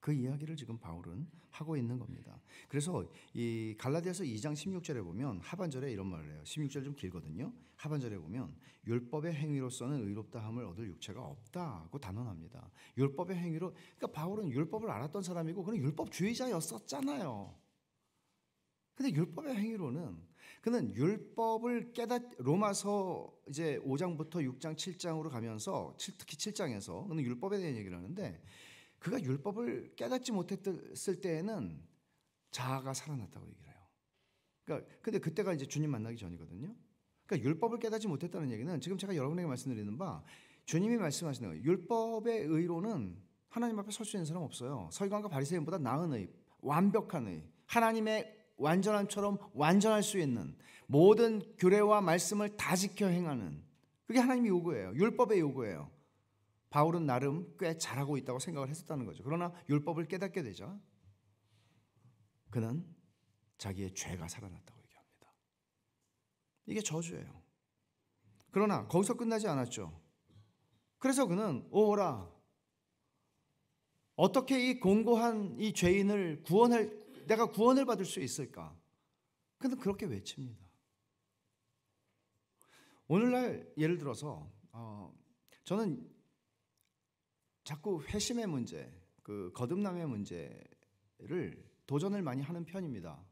A: 그 이야기를 지금 바울은 하고 있는 겁니다. 그래서 이 갈라디아서 2장 16절에 보면 하반절에 이런 말을 해요. 16절 좀 길거든요. 하반절에 보면 율법의 행위로서는 의롭다함을 얻을 육체가 없다고 단언합니다. 율법의 행위로, 그러니까 바울은 율법을 알았던 사람이고 그는 율법주의자였었잖아요. 근데 율법의 행위로는 그는 율법을 로마서 이제 5장부터 6장 7장으로 가면서 특히 7장에서 그는 율법에 대한 얘기를 하는데, 그가 율법을 깨닫지 못했을 때에는 자아가 살아났다고 얘기를 해요. 그러니까 근데 그때가 이제 주님 만나기 전이거든요. 그러니까 율법을 깨닫지 못했다는 얘기는 지금 제가 여러분에게 말씀드리는 바, 주님이 말씀하시는 거예요. 율법의 의로는 하나님 앞에 설 수 있는 사람 없어요. 서기관과 바리새인보다 나은 의, 완벽한 의, 하나님의 완전함처럼 완전할 수 있는 모든 규례와 말씀을 다 지켜 행하는, 그게 하나님의 요구예요. 율법의 요구예요. 바울은 나름 꽤 잘하고 있다고 생각을 했었다는 거죠. 그러나 율법을 깨닫게 되자 그는 자기의 죄가 살아났다고 얘기합니다. 이게 저주예요. 그러나 거기서 끝나지 않았죠. 그래서 그는 오라, 어떻게 이 공고한 이 죄인을 내가 구원을 받을 수 있을까? 근데 그렇게 외칩니다. 오늘날 예를 들어서 저는 자꾸 회심의 문제, 그 거듭남의 문제를 도전을 많이 하는 편입니다.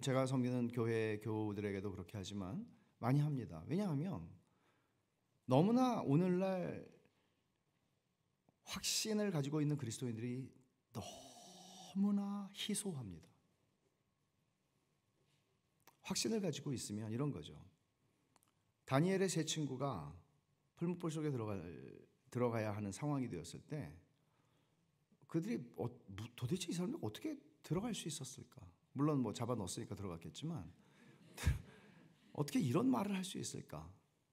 A: 제가 섬기는 교회 교우들에게도 그렇게 하지만 많이 합니다. 왜냐하면 너무나 오늘날 확신을 가지고 있는 그리스도인들이 너무나 희소합니다. 확신을 가지고 있으면 이런 거죠. 다니엘의 세 친구가 풀무불 속에 들어가야 하는 상황이 되었을 때 그들이 도대체 이 사람들 어떻게 들어갈 수 있었을까? 물론 뭐 잡아 넣었으니까 들어갔겠지만 어떻게 이런 말을 할 수 있을까?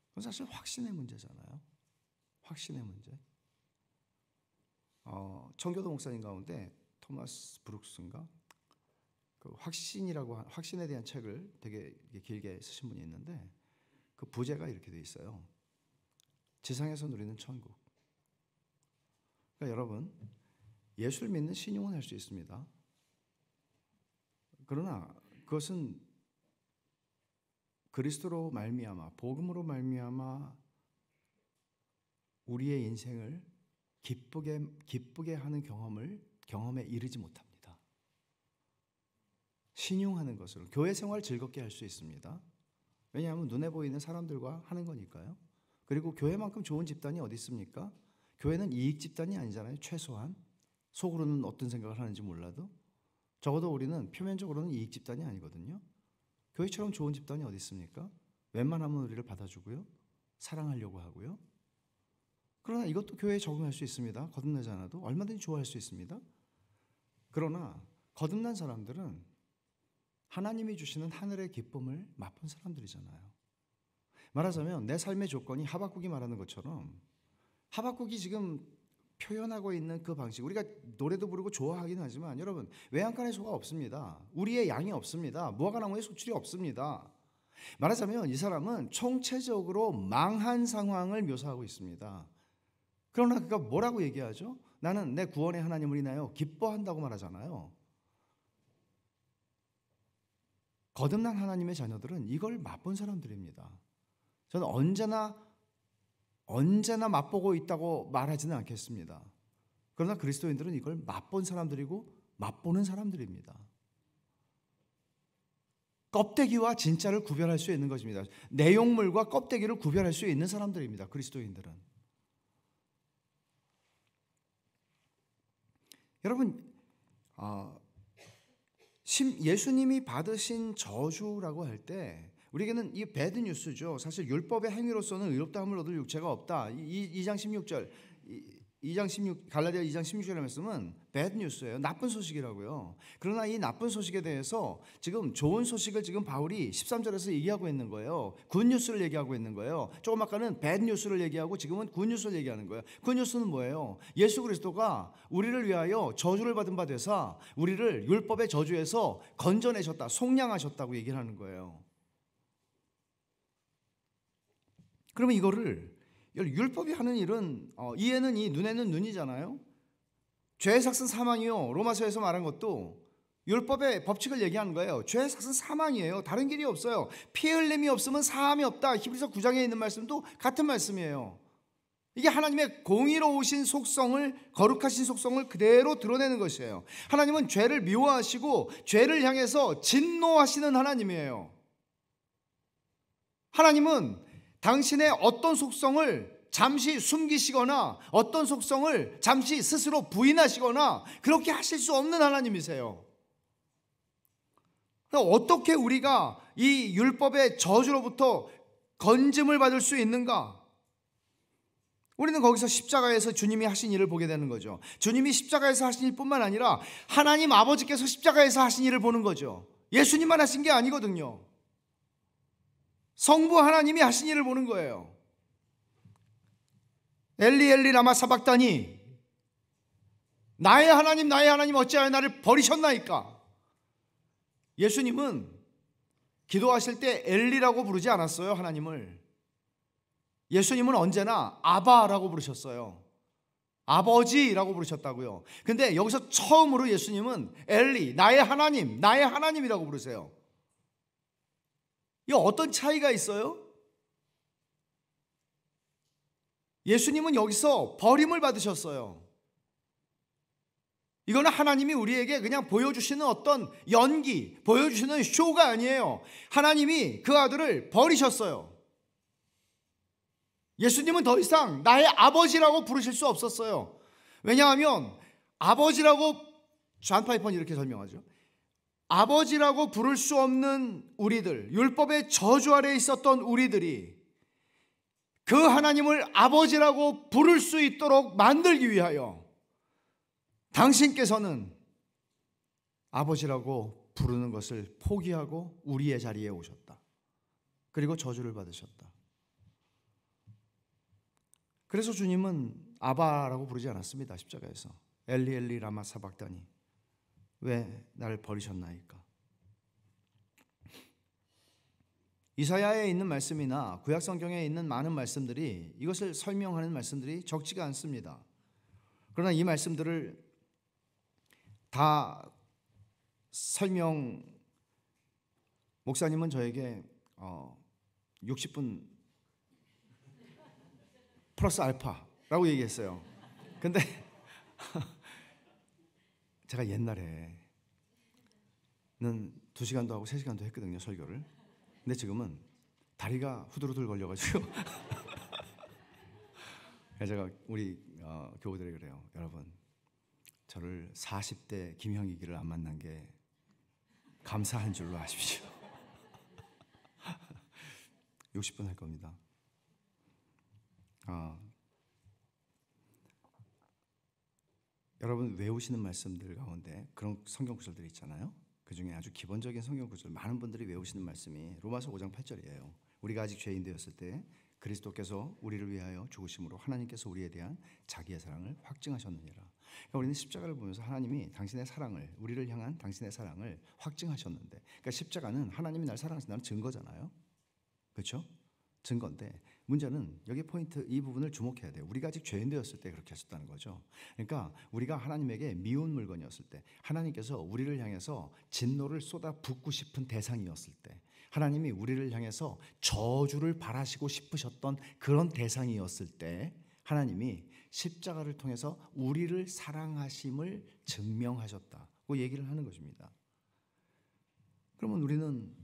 A: 그건 사실 확신의 문제잖아요. 확신의 문제. 청교도 목사님 가운데 토마스 브룩스인가? 그 확신에 대한 책을 되게 길게 쓰신 분이 있는데 그 부제가 이렇게 돼 있어요. 지상에서 누리는 천국. 그러니까 여러분, 예수를 믿는 신용은 할 수 있습니다. 그러나 그것은 그리스도로 말미암아, 복음으로 말미암아 우리의 인생을 기쁘게 하는 경험에 이르지 못합니다. 신용하는 것으로 교회 생활 즐겁게 할 수 있습니다. 왜냐하면 눈에 보이는 사람들과 하는 거니까요. 그리고 교회만큼 좋은 집단이 어디 있습니까? 교회는 이익 집단이 아니잖아요. 최소한 속으로는 어떤 생각을 하는지 몰라도 적어도 우리는 표면적으로는 이익 집단이 아니거든요. 교회처럼 좋은 집단이 어디 있습니까? 웬만하면 우리를 받아주고요, 사랑하려고 하고요. 그러나 이것도 교회에 적용할 수 있습니다. 거듭나지 않아도 얼마든지 좋아할 수 있습니다. 그러나 거듭난 사람들은 하나님이 주시는 하늘의 기쁨을 맛본 사람들이잖아요. 말하자면 내 삶의 조건이 하박국이 말하는 것처럼 하박국이 지금 표현하고 있는 그 방식, 우리가 노래도 부르고 좋아하긴 하지만 여러분, 외양간에 소가 없습니다. 우리의 양이 없습니다. 무화과나무에 소출이 없습니다. 말하자면 이 사람은 총체적으로 망한 상황을 묘사하고 있습니다. 그러나 그가 뭐라고 얘기하죠? 나는 내 구원의 하나님을 인하여 기뻐한다고 말하잖아요. 거듭난 하나님의 자녀들은 이걸 맛본 사람들입니다. 저는 언제나 맛보고 있다고 말하지는 않겠습니다. 그러나 그리스도인들은 이걸 맛본 사람들이고 맛보는 사람들입니다. 껍데기와 진짜를 구별할 수 있는 것입니다. 내용물과 껍데기를 구별할 수 있는 사람들입니다. 그리스도인들은. 여러분, 예수님이 받으신 저주라고 할 때 우리에게는 이 배드 뉴스죠. 사실 율법의 행위로서는 의롭다함을 얻을 육체가 없다. 2장 16절, 갈라디아 2장 16절의 말씀은 배드 뉴스예요. 나쁜 소식이라고요. 그러나 이 나쁜 소식에 대해서 지금 좋은 소식을 지금 바울이 13절에서 얘기하고 있는 거예요. 굿 뉴스를 얘기하고 있는 거예요. 조금 아까는 배드 뉴스를 얘기하고 지금은 굿 뉴스를 얘기하는 거예요. 굿 뉴스는 뭐예요? 예수 그리스도가 우리를 위하여 저주를 받은 바 되사 우리를 율법의 저주에서 건져내셨다, 속량하셨다고 얘기를 하는 거예요. 그러면 이거를 율법이 하는 일은 이에는 이, 눈에는 눈이잖아요. 죄의 삭은 사망이요. 로마서에서 말한 것도 율법의 법칙을 얘기하는 거예요. 죄의 삭은 사망이에요. 다른 길이 없어요. 피 흘림이 없으면 사함이 없다. 히브리서 9장에 있는 말씀도 같은 말씀이에요. 이게 하나님의 공의로우신 속성을, 거룩하신 속성을 그대로 드러내는 것이에요. 하나님은 죄를 미워하시고 죄를 향해서 진노하시는 하나님이에요. 하나님은 당신의 어떤 속성을 잠시 숨기시거나 어떤 속성을 잠시 스스로 부인하시거나 그렇게 하실 수 없는 하나님이세요. 어떻게 우리가 이 율법의 저주로부터 건짐을 받을 수 있는가? 우리는 거기서 십자가에서 주님이 하신 일을 보게 되는 거죠. 주님이 십자가에서 하신 일뿐만 아니라 하나님 아버지께서 십자가에서 하신 일을 보는 거죠. 예수님만 하신 게 아니거든요. 성부 하나님이 하신 일을 보는 거예요. 엘리 엘리 라마 사박다니, 나의 하나님 어찌하여 나를 버리셨나이까. 예수님은 기도하실 때 엘리라고 부르지 않았어요. 하나님을. 예수님은 언제나 아바라고 부르셨어요. 아버지라고 부르셨다고요. 근데 여기서 처음으로 예수님은 엘리, 나의 하나님, 나의 하나님이라고 부르세요. 이 어떤 차이가 있어요? 예수님은 여기서 버림을 받으셨어요. 이거는 하나님이 우리에게 그냥 보여주시는 어떤 연기, 보여주시는 쇼가 아니에요. 하나님이 그 아들을 버리셨어요. 예수님은 더 이상 나의 아버지라고 부르실 수 없었어요. 왜냐하면 아버지라고, 존 파이퍼는 이렇게 설명하죠. 아버지라고 부를 수 없는 우리들, 율법의 저주 아래에 있었던 우리들이 그 하나님을 아버지라고 부를 수 있도록 만들기 위하여 당신께서는 아버지라고 부르는 것을 포기하고 우리의 자리에 오셨다. 그리고 저주를 받으셨다. 그래서 주님은 아바라고 부르지 않았습니다. 십자가에서. 엘리 엘리 라마 사박다니, 왜 나를 버리셨나이까. 이사야에 있는 말씀이나 구약성경에 있는 많은 말씀들이, 이것을 설명하는 말씀들이 적지가 않습니다. 그러나 이 말씀들을 다 목사님은 저에게 60분 플러스 알파라고 얘기했어요. 근데 제가 옛날에는 2시간도 하고 3시간도 했거든요, 설교를. 근데 지금은 다리가 후들후들 걸려가지고 제가 우리 교우들에게 그래요. 여러분, 저를 40대 김형이기를 안 만난 게 감사한 줄로 아십시오. 60분 할 겁니다. 여러분 외우시는 말씀들 가운데 그런 성경 구절들이 있잖아요. 그 중에 아주 기본적인 성경 구절, 많은 분들이 외우시는 말씀이 로마서 5장 8절이에요. 우리가 아직 죄인 되었을 때 그리스도께서 우리를 위하여 죽으심으로 하나님께서 우리에 대한 자기의 사랑을 확증하셨느니라. 그러니까 우리는 십자가를 보면서 하나님이 당신의 사랑을, 우리를 향한 당신의 사랑을 확증하셨는데, 그러니까 십자가는 하나님이 날 사랑하신다는 증거잖아요. 그렇죠? 증거인데 문제는 여기 포인트, 이 부분을 주목해야 돼요. 우리가 아직 죄인 되었을 때 그렇게 하셨다는 거죠. 그러니까 우리가 하나님에게 미운 물건이었을 때, 하나님께서 우리를 향해서 진노를 쏟아 붓고 싶은 대상이었을 때, 하나님이 우리를 향해서 저주를 바라시고 싶으셨던 그런 대상이었을 때 하나님이 십자가를 통해서 우리를 사랑하심을 증명하셨다고 얘기를 하는 것입니다. 그러면 우리는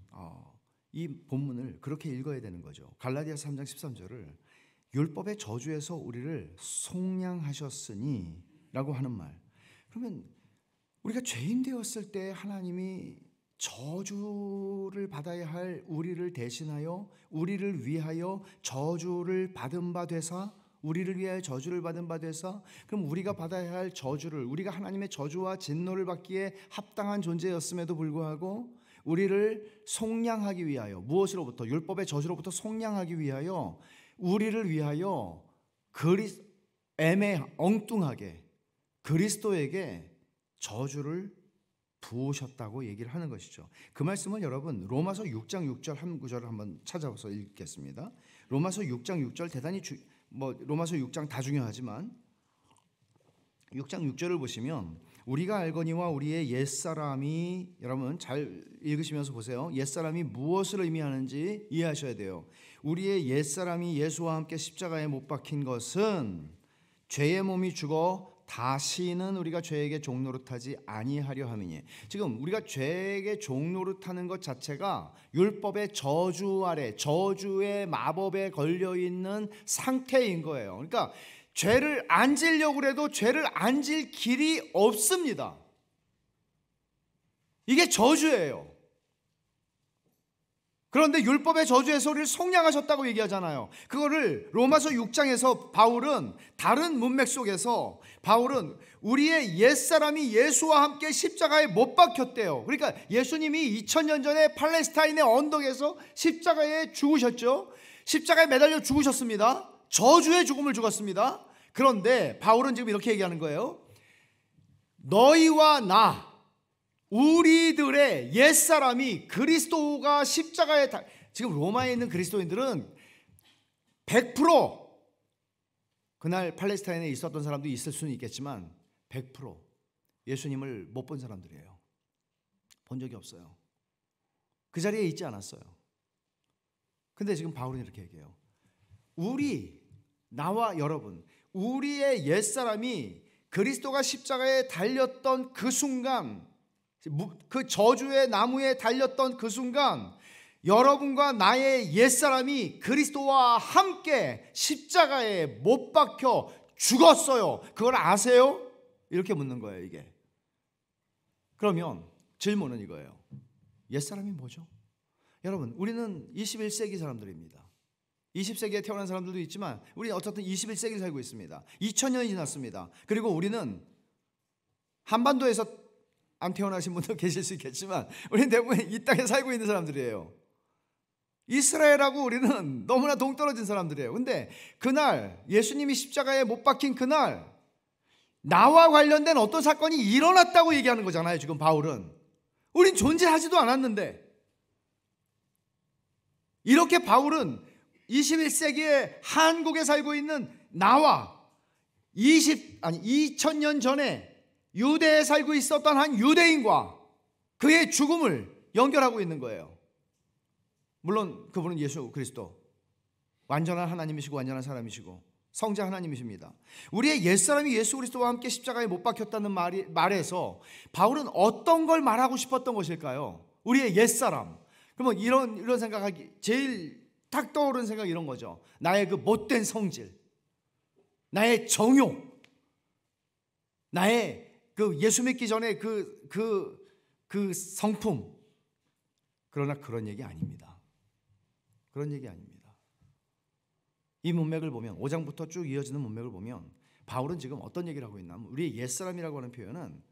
A: 이 본문을 그렇게 읽어야 되는 거죠. 갈라디아서 3장 13절을 율법의 저주에서 우리를 속량하셨으니 라고 하는 말. 그러면 우리가 죄인 되었을 때 하나님이 저주를 받아야 할 우리를 대신하여 우리를 위하여 저주를 받은 바 되사, 우리를 위하여 저주를 받은 바 되사, 그럼 우리가 받아야 할 저주를, 우리가 하나님의 저주와 진노를 받기에 합당한 존재였음에도 불구하고 우리를 속량하기 위하여, 무엇으로부터? 율법의 저주로부터 속량하기 위하여 우리를 위하여 엉뚱하게 그리스도에게 저주를 부으셨다고 얘기를 하는 것이죠. 그 말씀은 여러분 로마서 6장 6절 한 구절을 한번 찾아서 읽겠습니다. 로마서 6장 6절 대단히 로마서 6장 다 중요하지만 6장 6절을 보시면 우리가 알거니와 우리의 옛사람이, 여러분 잘 읽으시면서 보세요. 옛사람이 무엇을 의미하는지 이해하셔야 돼요. 우리의 옛사람이 예수와 함께 십자가에 못 박힌 것은 죄의 몸이 죽어 다시는 우리가 죄에게 종노릇하지 아니하려 함이니. 지금 우리가 죄에게 종노릇하는 것 자체가 율법의 저주 아래, 저주의 마법에 걸려있는 상태인 거예요. 그러니까 죄를 안 지려고 해도 죄를 안 질 길이 없습니다. 이게 저주예요. 그런데 율법의 저주에서 우리를 속량하셨다고 얘기하잖아요. 그거를 로마서 6장에서 바울은 다른 문맥 속에서 바울은 우리의 옛사람이 예수와 함께 십자가에 못 박혔대요. 그러니까 예수님이 2000년 전에 팔레스타인의 언덕에서 십자가에 죽으셨죠. 십자가에 매달려 죽으셨습니다. 저주의 죽음을 죽었습니다. 그런데 바울은 지금 이렇게 얘기하는 거예요. 너희와 나, 우리들의 옛사람이 그리스도가 십자가에 지금 로마에 있는 그리스도인들은 100% 그날 팔레스타인에 있었던 사람도 있을 수는 있겠지만 100% 예수님을 못 본 사람들이에요. 본 적이 없어요. 그 자리에 있지 않았어요. 근데 지금 바울은 이렇게 얘기해요. 나와 여러분, 우리의 옛사람이 그리스도가 십자가에 달렸던 그 순간, 그 저주의 나무에 달렸던 그 순간, 여러분과 나의 옛사람이 그리스도와 함께 십자가에 못 박혀 죽었어요. 그걸 아세요? 이렇게 묻는 거예요, 이게. 그러면 질문은 이거예요. 옛사람이 뭐죠? 여러분, 우리는 21세기 사람들입니다. 20세기에 태어난 사람들도 있지만 우리는 어쨌든 21세기를 살고 있습니다. 2000년이 지났습니다. 그리고 우리는 한반도에서 안 태어나신 분도 계실 수 있겠지만 우리는 대부분 이 땅에 살고 있는 사람들이에요. 이스라엘하고 우리는 너무나 동떨어진 사람들이에요. 근데 그날 예수님이 십자가에 못 박힌 그날 나와 관련된 어떤 사건이 일어났다고 얘기하는 거잖아요. 지금 바울은 우린 존재하지도 않았는데, 이렇게 바울은 21세기에 한국에 살고 있는 나와 2000년 전에 유대에 살고 있었던 한 유대인과 그의 죽음을 연결하고 있는 거예요. 물론 그분은 예수 그리스도, 완전한 하나님이시고 완전한 사람이시고 성자 하나님이십니다. 우리의 옛사람이 예수 그리스도와 함께 십자가에 못 박혔다는 말에서 바울은 어떤 걸 말하고 싶었던 것일까요? 우리의 옛사람. 그러면 이런 생각하기 제일 딱 떠오르는 생각이 이런 거죠. 나의 그 못된 성질, 나의 정욕, 나의 그 예수 믿기 전에 그 성품. 그러나 그런 얘기 아닙니다. 그런 얘기 아닙니다. 이 문맥을 보면 5장부터 쭉 이어지는 문맥을 보면 바울은 지금 어떤 얘기를 하고 있냐면 우리의 옛사람이라고 하는 표현은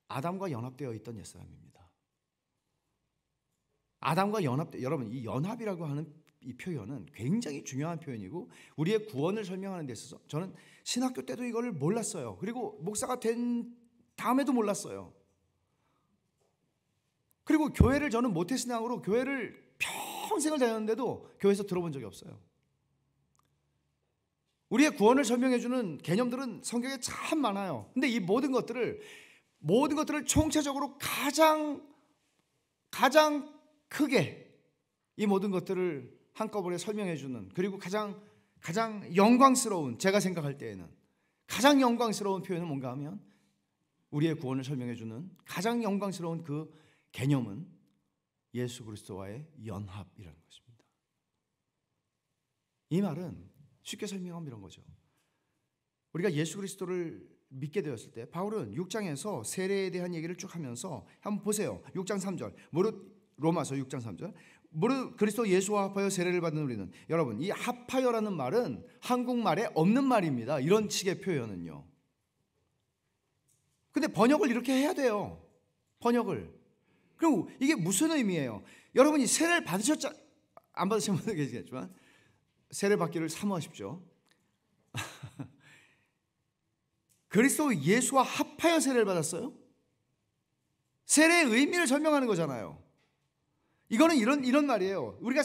A: 아담과 연합되어 있던 옛사람입니다. 아담과 여러분, 이 연합이라고 하는 이 표현은 굉장히 중요한 표현이고 우리의 구원을 설명하는 데 있어서 저는 신학교 때도 이걸 몰랐어요. 그리고 목사가 된 다음에도 몰랐어요. 그리고 교회를 저는 모태신앙으로 교회를 평생을 다녔는데도 교회에서 들어본 적이 없어요. 우리의 구원을 설명해주는 개념들은 성경에 참 많아요. 근데 이 모든 것들을 총체적으로 가장 크게 이 모든 것들을 한꺼번에 설명해주는, 그리고 가장 영광스러운, 제가 생각할 때에는 가장 영광스러운 표현은 뭔가 하면 우리의 구원을 설명해주는 가장 영광스러운 그 개념은 예수 그리스도와의 연합이라는 것입니다. 이 말은 쉽게 설명하면 이런 거죠. 우리가 예수 그리스도를 믿게 되었을 때 바울은 6장에서 세례에 대한 얘기를 쭉 하면서 한번 보세요. 6장 3절 로마서 6장 3절 무릇 그리스도 예수와 합하여 세례를 받는 우리는, 여러분 이 합하여라는 말은 한국말에 없는 말입니다. 이런 식의 표현은요. 근데 번역을 이렇게 해야 돼요. 번역을. 그럼 이게 무슨 의미예요? 여러분이 세례를 안 받으신 분도 계시겠지만 세례 받기를 사모하십시오. 그리스도 예수와 합하여 세례를 받았어요? 세례의 의미를 설명하는 거잖아요. 이거는 이런 말이에요. 우리가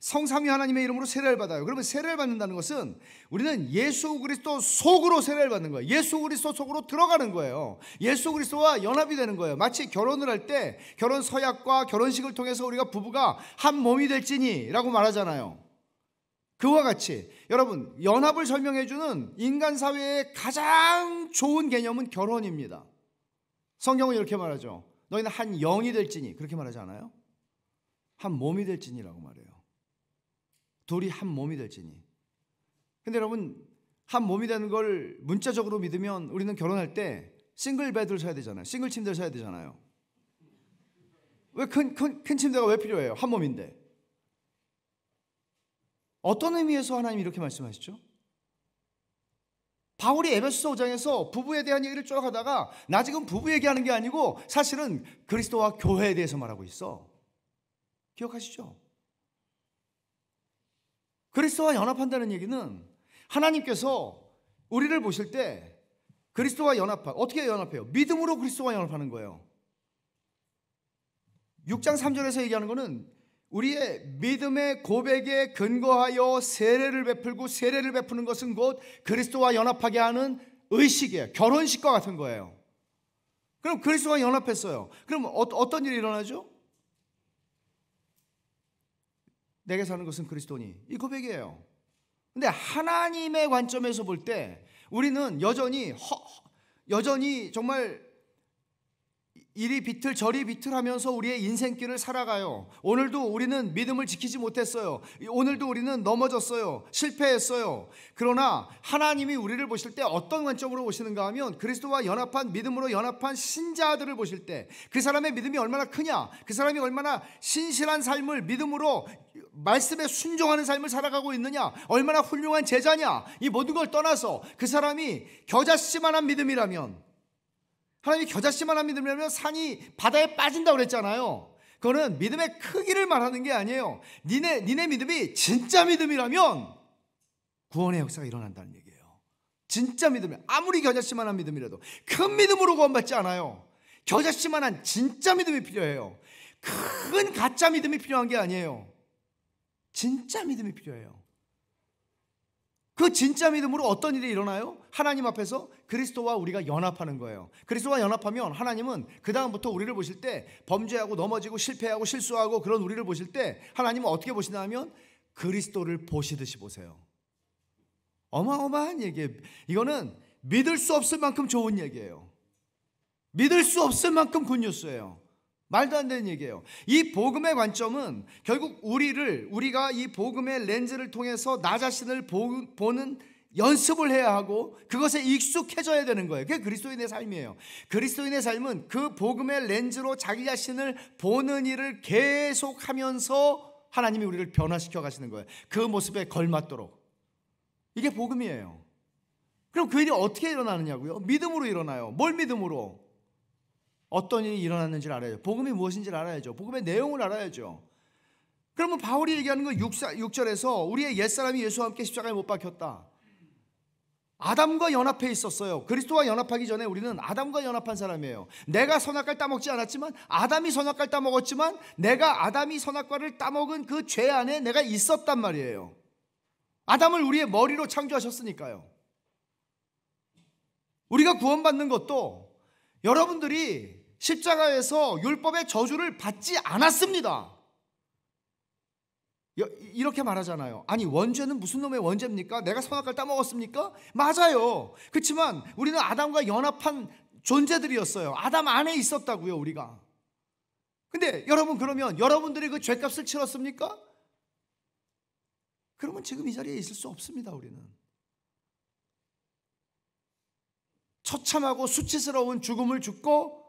A: 성삼위 하나님의 이름으로 세례를 받아요. 그러면 세례를 받는다는 것은 우리는 예수 그리스도 속으로 세례를 받는 거예요. 예수 그리스도 속으로 들어가는 거예요. 예수 그리스도와 연합이 되는 거예요. 마치 결혼을 할 때 결혼 서약과 결혼식을 통해서 우리가 부부가 한 몸이 될지니라고 말하잖아요. 그와 같이 여러분, 연합을 설명해주는 인간 사회의 가장 좋은 개념은 결혼입니다. 성경은 이렇게 말하죠. 너희는 한 영이 될지니, 그렇게 말하지 않아요? 한 몸이 될지니라고 말해요. 둘이 한 몸이 될지니. 근데 여러분, 한 몸이 되는 걸 문자적으로 믿으면 우리는 결혼할 때 싱글 베드를 사야 되잖아요. 싱글 침대를 사야 되잖아요. 왜 큰 침대가 왜 필요해요? 한 몸인데. 어떤 의미에서 하나님이 이렇게 말씀하시죠? 바울이 에베소서 5장에서 부부에 대한 얘기를 쭉 하다가 나 지금 부부 얘기하는 게 아니고 사실은 그리스도와 교회에 대해서 말하고 있어. 기억하시죠? 그리스도와 연합한다는 얘기는 하나님께서 우리를 보실 때 그리스도와 어떻게 연합해요? 믿음으로 그리스도와 연합하는 거예요. 6장 3절에서 얘기하는 거는 우리의 믿음의 고백에 근거하여 세례를 베풀고, 세례를 베푸는 것은 곧 그리스도와 연합하게 하는 의식이에요. 결혼식과 같은 거예요. 그럼 그리스도와 연합했어요. 그럼 어떤 일이 일어나죠? 내게 사는 것은 그리스도니, 이 고백이에요. 근데 하나님의 관점에서 볼 때 우리는 여전히 정말 이리 비틀 저리 비틀하면서 우리의 인생길을 살아가요. 오늘도 우리는 믿음을 지키지 못했어요. 오늘도 우리는 넘어졌어요. 실패했어요. 그러나 하나님이 우리를 보실 때 어떤 관점으로 보시는가 하면, 그리스도와 연합한, 믿음으로 연합한 신자들을 보실 때 그 사람의 믿음이 얼마나 크냐, 그 사람이 얼마나 신실한 삶을, 믿음으로 말씀에 순종하는 삶을 살아가고 있느냐, 얼마나 훌륭한 제자냐, 이 모든 걸 떠나서 그 사람이 겨자씨만한 믿음이라면, 하나님이 겨자씨만한 믿음이라면 산이 바다에 빠진다고 그랬잖아요. 그거는 믿음의 크기를 말하는 게 아니에요. 니네 믿음이 진짜 믿음이라면 구원의 역사가 일어난다는 얘기예요. 진짜 믿음이, 아무리 겨자씨만한 믿음이라도 큰 믿음으로 구원받지 않아요. 겨자씨만한 진짜 믿음이 필요해요. 큰 가짜 믿음이 필요한 게 아니에요. 진짜 믿음이 필요해요. 그 진짜 믿음으로 어떤 일이 일어나요? 하나님 앞에서 그리스도와 우리가 연합하는 거예요. 그리스도와 연합하면 하나님은 그 다음부터 우리를 보실 때, 범죄하고 넘어지고 실패하고 실수하고 그런 우리를 보실 때 하나님은 어떻게 보시냐 하면 그리스도를 보시듯이 보세요. 어마어마한 얘기예요. 이거는 믿을 수 없을 만큼 좋은 얘기예요. 믿을 수 없을 만큼 굿뉴스예요. 말도 안 되는 얘기예요. 이 복음의 관점은 결국 우리가 이 복음의 렌즈를 통해서 나 자신을 보는 연습을 해야 하고 그것에 익숙해져야 되는 거예요. 그게 그리스도인의 삶이에요. 그리스도인의 삶은 그 복음의 렌즈로 자기 자신을 보는 일을 계속하면서 하나님이 우리를 변화시켜 가시는 거예요. 그 모습에 걸맞도록. 이게 복음이에요. 그럼 그 일이 어떻게 일어나느냐고요? 믿음으로 일어나요. 뭘 믿음으로? 어떤 일이 일어났는지를 알아야죠. 복음이 무엇인지를 알아야죠. 복음의 내용을 알아야죠. 그러면 바울이 얘기하는 거 6절에서 우리의 옛사람이 예수와 함께 십자가에 못 박혔다. 아담과 연합해 있었어요. 그리스도와 연합하기 전에 우리는 아담과 연합한 사람이에요. 내가 선악과를 따먹지 않았지만 아담이 선악과를 따먹었지만 내가 아담이 선악과를 따먹은 그 죄 안에 내가 있었단 말이에요. 아담을 우리의 머리로 창조하셨으니까요. 우리가 구원받는 것도 여러분들이 십자가에서 율법의 저주를 받지 않았습니다. 이렇게 말하잖아요. 아니, 원죄는 무슨 놈의 원죄입니까? 내가 선악과를 따먹었습니까? 맞아요. 그렇지만 우리는 아담과 연합한 존재들이었어요. 아담 안에 있었다고요, 우리가. 근데 여러분, 그러면 여러분들이 그 죄값을 치렀습니까? 그러면 지금 이 자리에 있을 수 없습니다. 우리는 처참하고 수치스러운 죽음을 죽고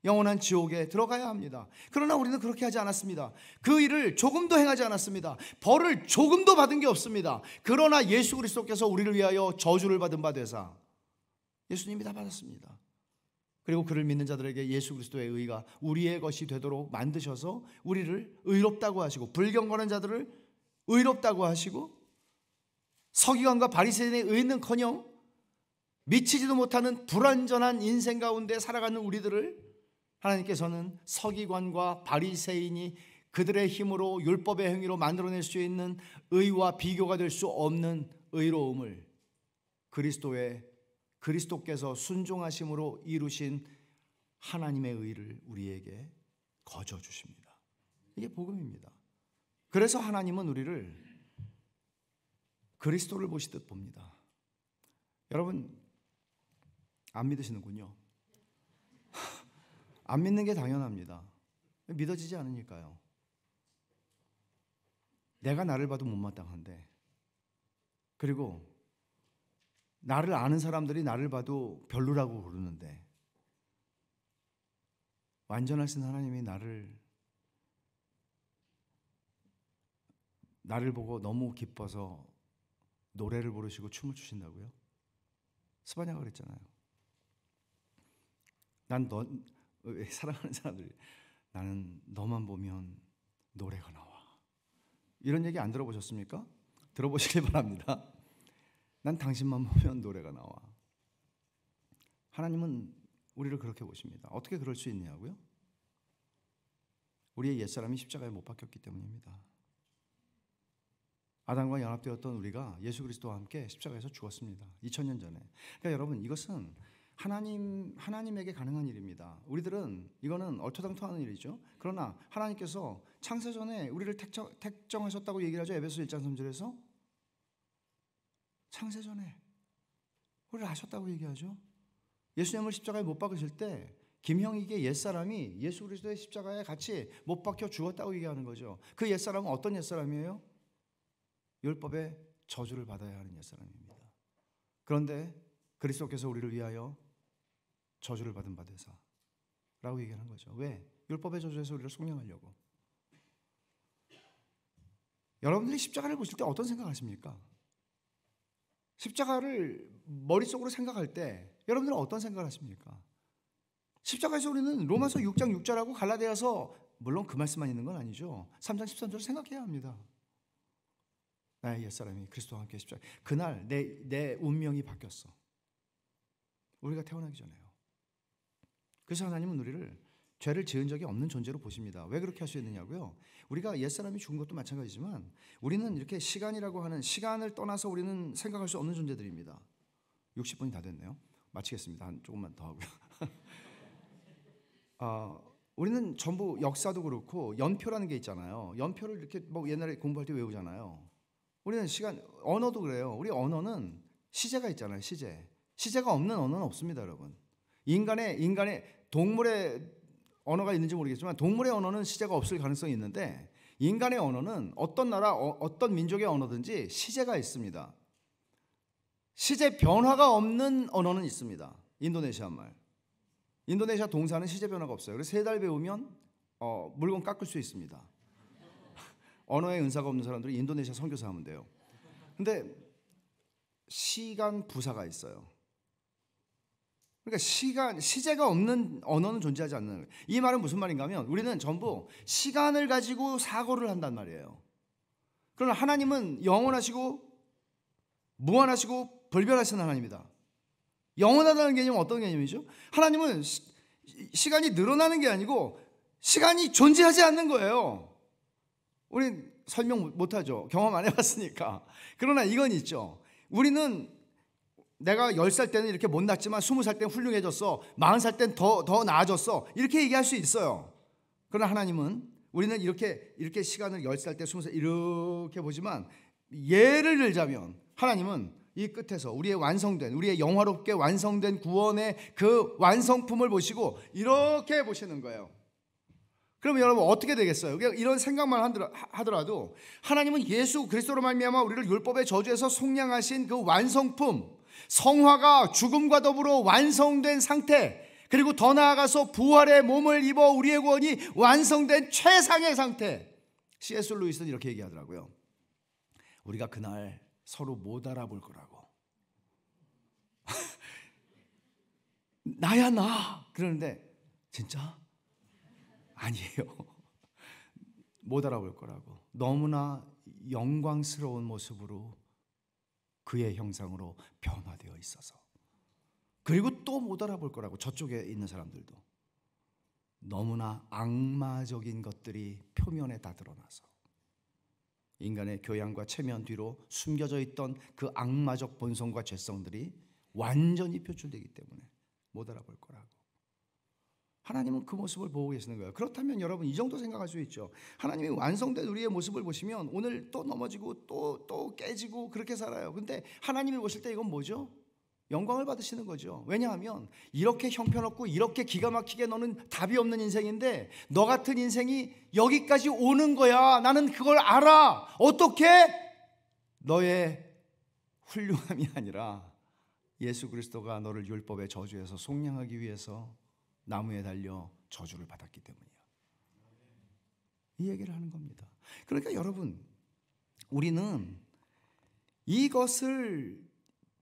A: 영원한 지옥에 들어가야 합니다. 그러나 우리는 그렇게 하지 않았습니다. 그 일을 조금도 행하지 않았습니다. 벌을 조금도 받은 게 없습니다. 그러나 예수 그리스도께서 우리를 위하여 저주를 받은 바 되사 예수님이 다 받았습니다. 그리고 그를 믿는 자들에게 예수 그리스도의 의가 우리의 것이 되도록 만드셔서 우리를 의롭다고 하시고, 불경건한 자들을 의롭다고 하시고, 서기관과 바리새인의 의는커녕 미치지도 못하는 불완전한 인생 가운데 살아가는 우리들을 하나님께서는 서기관과 바리새인이 그들의 힘으로 율법의 행위로 만들어낼 수 있는 의와 비교가 될 수 없는 의로움을 그리스도께서 순종하심으로 이루신 하나님의 의를 우리에게 거저 주십니다. 이게 복음입니다. 그래서 하나님은 우리를 그리스도를 보시듯 봅니다. 여러분, 안 믿으시는군요. 안 믿는 게 당연합니다. 믿어지지 않으니까요. 내가 나를 봐도 못마땅한데, 그리고 나를 아는 사람들이 나를 봐도 별로라고 그러는데, 완전하신 하나님이 나를 보고 너무 기뻐서 노래를 부르시고 춤을 추신다고요? 스바냐가 그랬잖아요. 사랑하는 사람들이 나는 너만 보면 노래가 나와. 이런 얘기 안 들어보셨습니까? 들어보시길 바랍니다. 난 당신만 보면 노래가 나와. 하나님은 우리를 그렇게 보십니다. 어떻게 그럴 수 있냐고요? 우리의 옛사람이 십자가에 못 박혔기 때문입니다. 아담과 연합되었던 우리가 예수 그리스도와 함께 십자가에서 죽었습니다. 2000년 전에. 그러니까 여러분, 이것은 하나님에게 가능한 일입니다. 우리들은 이거는 얼토당토하는 일이죠. 그러나 하나님께서 창세전에 우리를 택정하셨다고 얘기를 하죠. 에베소 1장 3절에서 창세전에 우리를 아셨다고 얘기하죠. 예수님을 십자가에 못 박으실 때 김형익의 옛사람이 예수 그리스도의 십자가에 같이 못 박혀 죽었다고 얘기하는 거죠. 그 옛사람은 어떤 옛사람이에요? 율법의 저주를 받아야 하는 옛사람입니다. 그런데 그리스도께서 우리를 위하여 저주를 받은 바 되사라고 얘기하는 거죠. 왜? 율법의 저주에서 우리를 속량하려고. 여러분들이 십자가를 보실 때 어떤 생각하십니까? 십자가를 머릿속으로 생각할 때 여러분들은 어떤 생각을 하십니까? 십자가에서 우리는 로마서 6장 6절하고 갈라디아서, 물론 그 말씀만 있는 건 아니죠. 3장 13절을 생각해야 합니다. 나의 옛사람이 그리스도와 함께 십자가, 그날 내 운명이 바뀌었어. 우리가 태어나기 전에요. 그래서 하나님은 우리를 죄를 지은 적이 없는 존재로 보십니다. 왜 그렇게 할 수 있느냐고요? 우리가 옛사람이 죽은 것도 마찬가지지만 우리는 이렇게 시간이라고 하는, 시간을 떠나서 우리는 생각할 수 없는 존재들입니다. 60분이 다 됐네요. 마치겠습니다. 한 조금만 더 하고요. 우리는 전부 역사도 그렇고 연표라는 게 있잖아요. 연표를 이렇게 뭐 옛날에 공부할 때 외우잖아요. 우리는 언어도 그래요. 우리 언어는 시제가 있잖아요. 시제가 없는 언어는 없습니다, 여러분. 인간의 동물의 언어가 있는지 모르겠지만 동물의 언어는 시제가 없을 가능성이 있는데 인간의 언어는 어떤 나라, 어떤 민족의 언어든지 시제가 있습니다. 시제 변화가 없는 언어는 있습니다. 인도네시아 말. 인도네시아 동사는 시제 변화가 없어요. 그래서 3달 배우면 물건 깎을 수 있습니다. 언어의 은사가 없는 사람들이 인도네시아 선교사 하면 돼요. 근데 시간 부사가 있어요. 그러니까 시제가 없는 언어는 존재하지 않는 거예요. 이 말은 무슨 말인가 하면 우리는 전부 시간을 가지고 사고를 한단 말이에요. 그러나 하나님은 영원하시고 무한하시고 불변하신 하나님이다. 영원하다는 개념은 어떤 개념이죠? 하나님은 시간이 늘어나는 게 아니고 시간이 존재하지 않는 거예요. 우린 설명 못하죠. 경험 안 해봤으니까. 그러나 이건 있죠. 우리는 내가 10살 때는 이렇게 못났지만 20살 때는 훌륭해졌어. 40살 때는 더 나아졌어. 이렇게 얘기할 수 있어요. 그러나 하나님은 우리는 이렇게 시간을 10살 때 20살 이렇게 보지만 예를 들자면 하나님은 이 끝에서 우리의 영화롭게 완성된 구원의 그 완성품을 보시고 이렇게 보시는 거예요. 그러면 여러분 어떻게 되겠어요? 이런 생각만 하더라도 하나님은 예수 그리스도로 말미암아 우리를 율법의 저주에서 속량하신 그 완성품, 성화가 죽음과 더불어 완성된 상태, 그리고 더 나아가서 부활의 몸을 입어 우리의 구원이 완성된 최상의 상태. C.S. 루이스는 이렇게 얘기하더라고요. 우리가 그날 서로 못 알아볼 거라고. 나야 나 그러는데 진짜 아니에요. 못 알아볼 거라고. 너무나 영광스러운 모습으로 그의 형상으로 변화되어 있어서. 그리고 또 못 알아볼 거라고. 저쪽에 있는 사람들도 너무나 악마적인 것들이 표면에 다 드러나서 인간의 교양과 체면 뒤로 숨겨져 있던 그 악마적 본성과 죄성들이 완전히 표출되기 때문에 못 알아볼 거라고. 하나님은 그 모습을 보고 계시는 거예요. 그렇다면 여러분 이 정도 생각할 수 있죠. 하나님이 완성된 우리의 모습을 보시면 오늘 또 넘어지고 또 깨지고 그렇게 살아요. 근데 하나님이 보실 때 이건 뭐죠? 영광을 받으시는 거죠. 왜냐하면 이렇게 형편없고 이렇게 기가 막히게 너는 답이 없는 인생인데 너 같은 인생이 여기까지 오는 거야. 나는 그걸 알아. 어떻게? 너의 훌륭함이 아니라 예수 그리스도가 너를 율법의 저주에서 속량하기 위해서 나무에 달려 저주를 받았기 때문이야. 이 얘기를 하는 겁니다. 그러니까 여러분, 우리는 이것을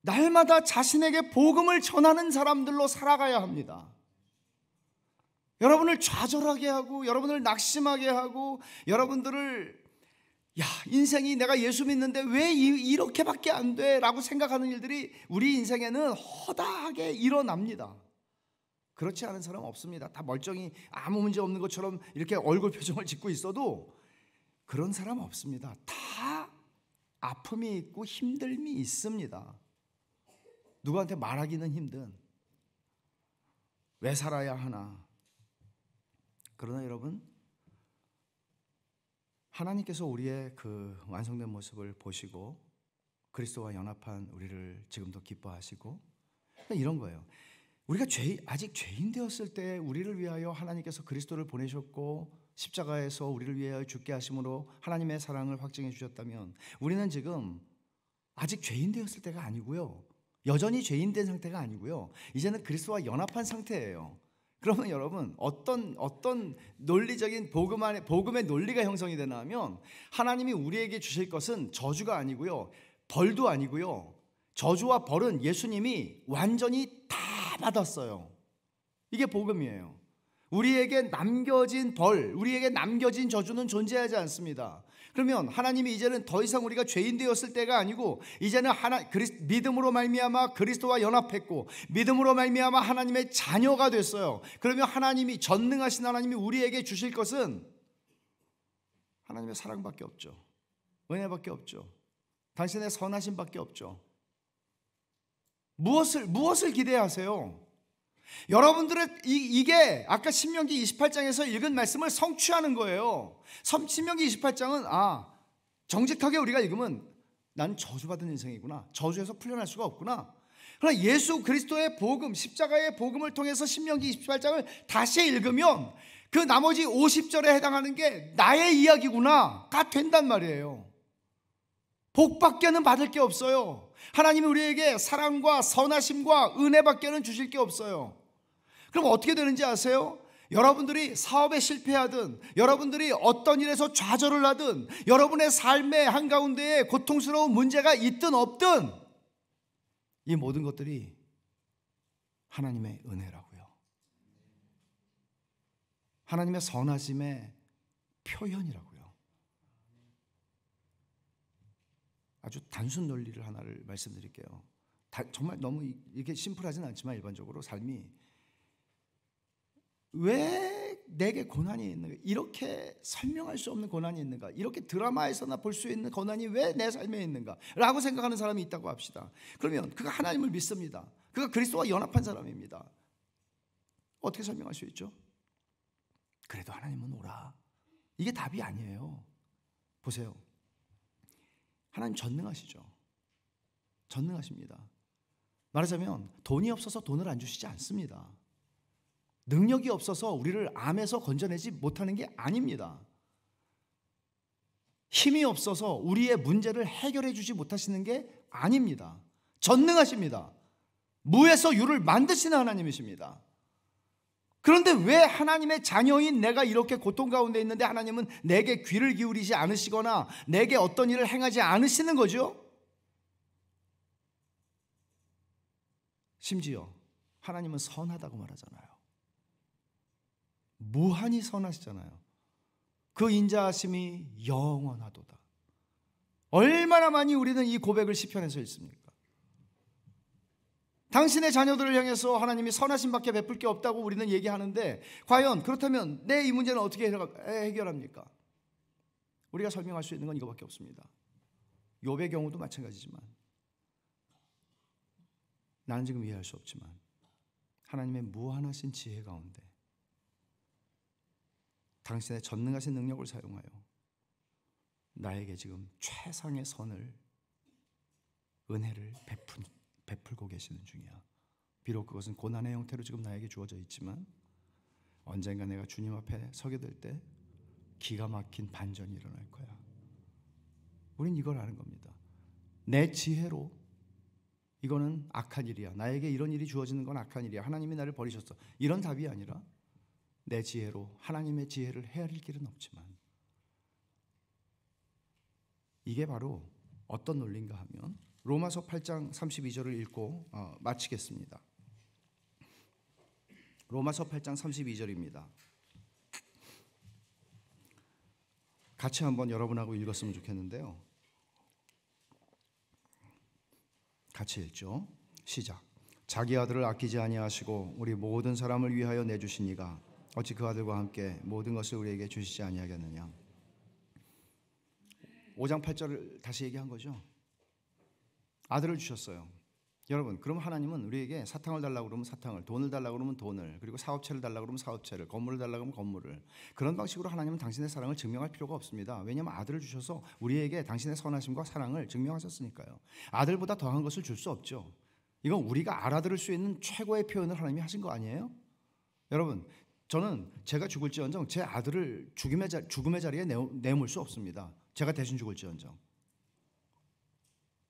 A: 날마다 자신에게 복음을 전하는 사람들로 살아가야 합니다. 여러분을 좌절하게 하고 여러분을 낙심하게 하고 여러분들을 인생이 내가 예수 믿는데 왜 이렇게밖에 안 돼? 라고 생각하는 일들이 우리 인생에는 허다하게 일어납니다. 그렇지 않은 사람은 없습니다. 다 멀쩡히 아무 문제 없는 것처럼 이렇게 얼굴 표정을 짓고 있어도 그런 사람 없습니다. 다 아픔이 있고 힘듦이 있습니다. 누구한테 말하기는 힘든, 왜 살아야 하나. 그러나 여러분, 하나님께서 우리의 그 완성된 모습을 보시고 그리스도와 연합한 우리를 지금도 기뻐하시고, 이런 거예요. 우리가 아직 죄인 되었을 때 우리를 위하여 하나님께서 그리스도를 보내셨고 십자가에서 우리를 위하여 죽게 하심으로 하나님의 사랑을 확증해 주셨다면, 우리는 지금 아직 죄인 되었을 때가 아니고요, 여전히 죄인 된 상태가 아니고요, 이제는 그리스도와 연합한 상태예요. 그러면 여러분, 어떤 논리적인 복음의 논리가 형성이 되나 하면, 하나님이 우리에게 주실 것은 저주가 아니고요, 벌도 아니고요, 저주와 벌은 예수님이 완전히 다 받았어요. 이게 복음이에요. 우리에게 남겨진 벌, 우리에게 남겨진 저주는 존재하지 않습니다. 그러면 하나님이 이제는 더 이상 우리가 죄인 되었을 때가 아니고, 이제는 믿음으로 말미암아 그리스도와 연합했고 믿음으로 말미암아 하나님의 자녀가 됐어요. 그러면 하나님이, 전능하신 하나님이 우리에게 주실 것은 하나님의 사랑밖에 없죠. 은혜밖에 없죠. 당신의 선하심밖에 없죠. 무엇을 기대하세요? 여러분들은 이게 아까 신명기 28장에서 읽은 말씀을 성취하는 거예요. 신명기 28장은 정직하게 우리가 읽으면 난 저주받은 인생이구나, 저주에서 풀려날 수가 없구나. 그러나 예수 그리스도의 복음, 십자가의 복음을 통해서 신명기 28장을 다시 읽으면 그 나머지 50절에 해당하는 게 나의 이야기구나가 된단 말이에요. 복밖에는 받을 게 없어요. 하나님이 우리에게 사랑과 선하심과 은혜밖에는 주실 게 없어요. 그럼 어떻게 되는지 아세요? 여러분들이 사업에 실패하든, 여러분들이 어떤 일에서 좌절을 하든, 여러분의 삶의 한가운데에 고통스러운 문제가 있든 없든, 이 모든 것들이 하나님의 은혜라고요. 하나님의 선하심의 표현이라고요. 아주 단순 논리를 하나를 말씀드릴게요. 정말 너무 이게 심플하진 않지만, 일반적으로 삶이 왜 내게 고난이 있는가, 이렇게 설명할 수 없는 고난이 있는가, 이렇게 드라마에서나 볼 수 있는 고난이 왜 내 삶에 있는가 라고 생각하는 사람이 있다고 합시다. 그러면 그가 하나님을 믿습니다. 그가 그리스도와 연합한 사람입니다. 어떻게 설명할 수 있죠? 그래도 하나님은 오라, 이게 답이 아니에요. 보세요, 하나님 전능하시죠. 전능하십니다. 말하자면 돈이 없어서 돈을 안 주시지 않습니다. 능력이 없어서 우리를 암에서 건져내지 못하는 게 아닙니다. 힘이 없어서 우리의 문제를 해결해 주지 못하시는 게 아닙니다. 전능하십니다. 무에서 유를 만드시는 하나님이십니다. 그런데 왜 하나님의 자녀인 내가 이렇게 고통 가운데 있는데 하나님은 내게 귀를 기울이지 않으시거나 내게 어떤 일을 행하지 않으시는 거죠? 심지어 하나님은 선하다고 말하잖아요. 무한히 선하시잖아요. 그 인자하심이 영원하도다. 얼마나 많이 우리는 이 고백을 시편에서 읽습니까? 당신의 자녀들을 향해서 하나님이 선하심밖에 베풀 게 없다고 우리는 얘기하는데, 과연 그렇다면 내 이 문제는 어떻게 해결합니까? 우리가 설명할 수 있는 건 이거밖에 없습니다. 욥의 경우도 마찬가지지만, 나는 지금 이해할 수 없지만 하나님의 무한하신 지혜 가운데 당신의 전능하신 능력을 사용하여 나에게 지금 최상의 선을, 은혜를 베풀고 계시는 중이야. 비록 그것은 고난의 형태로 지금 나에게 주어져 있지만 언젠가 내가 주님 앞에 서게 될 때 기가 막힌 반전이 일어날 거야. 우린 이걸 아는 겁니다. 내 지혜로 이거는 악한 일이야, 나에게 이런 일이 주어지는 건 악한 일이야, 하나님이 나를 버리셨어, 이런 답이 아니라 내 지혜로 하나님의 지혜를 헤아릴 길은 없지만, 이게 바로 어떤 논리인가 하면 로마서 8장 32절을 읽고 마치겠습니다. 로마서 8장 32절입니다. 같이 한번 여러분하고 읽었으면 좋겠는데요. 같이 읽죠. 시작. 자기 아들을 아끼지 아니하시고 우리 모든 사람을 위하여 내주시니가 어찌 그 아들과 함께 모든 것을 우리에게 주시지 아니하겠느냐. 5장 8절을 다시 얘기한 거죠. 아들을 주셨어요. 여러분, 그럼 하나님은 우리에게 사탕을 달라고 그러면 사탕을, 돈을 달라고 그러면 돈을, 그리고 사업체를 달라고 그러면 사업체를, 건물을 달라고 하면 건물을, 그런 방식으로 하나님은 당신의 사랑을 증명할 필요가 없습니다. 왜냐하면 아들을 주셔서 우리에게 당신의 선하심과 사랑을 증명하셨으니까요. 아들보다 더한 것을 줄 수 없죠. 이건 우리가 알아들을 수 있는 최고의 표현을 하나님이 하신 거 아니에요? 여러분, 저는 제가 죽을지언정 제 아들을 죽음의 자리에 내몰 수 없습니다. 제가 대신 죽을지언정.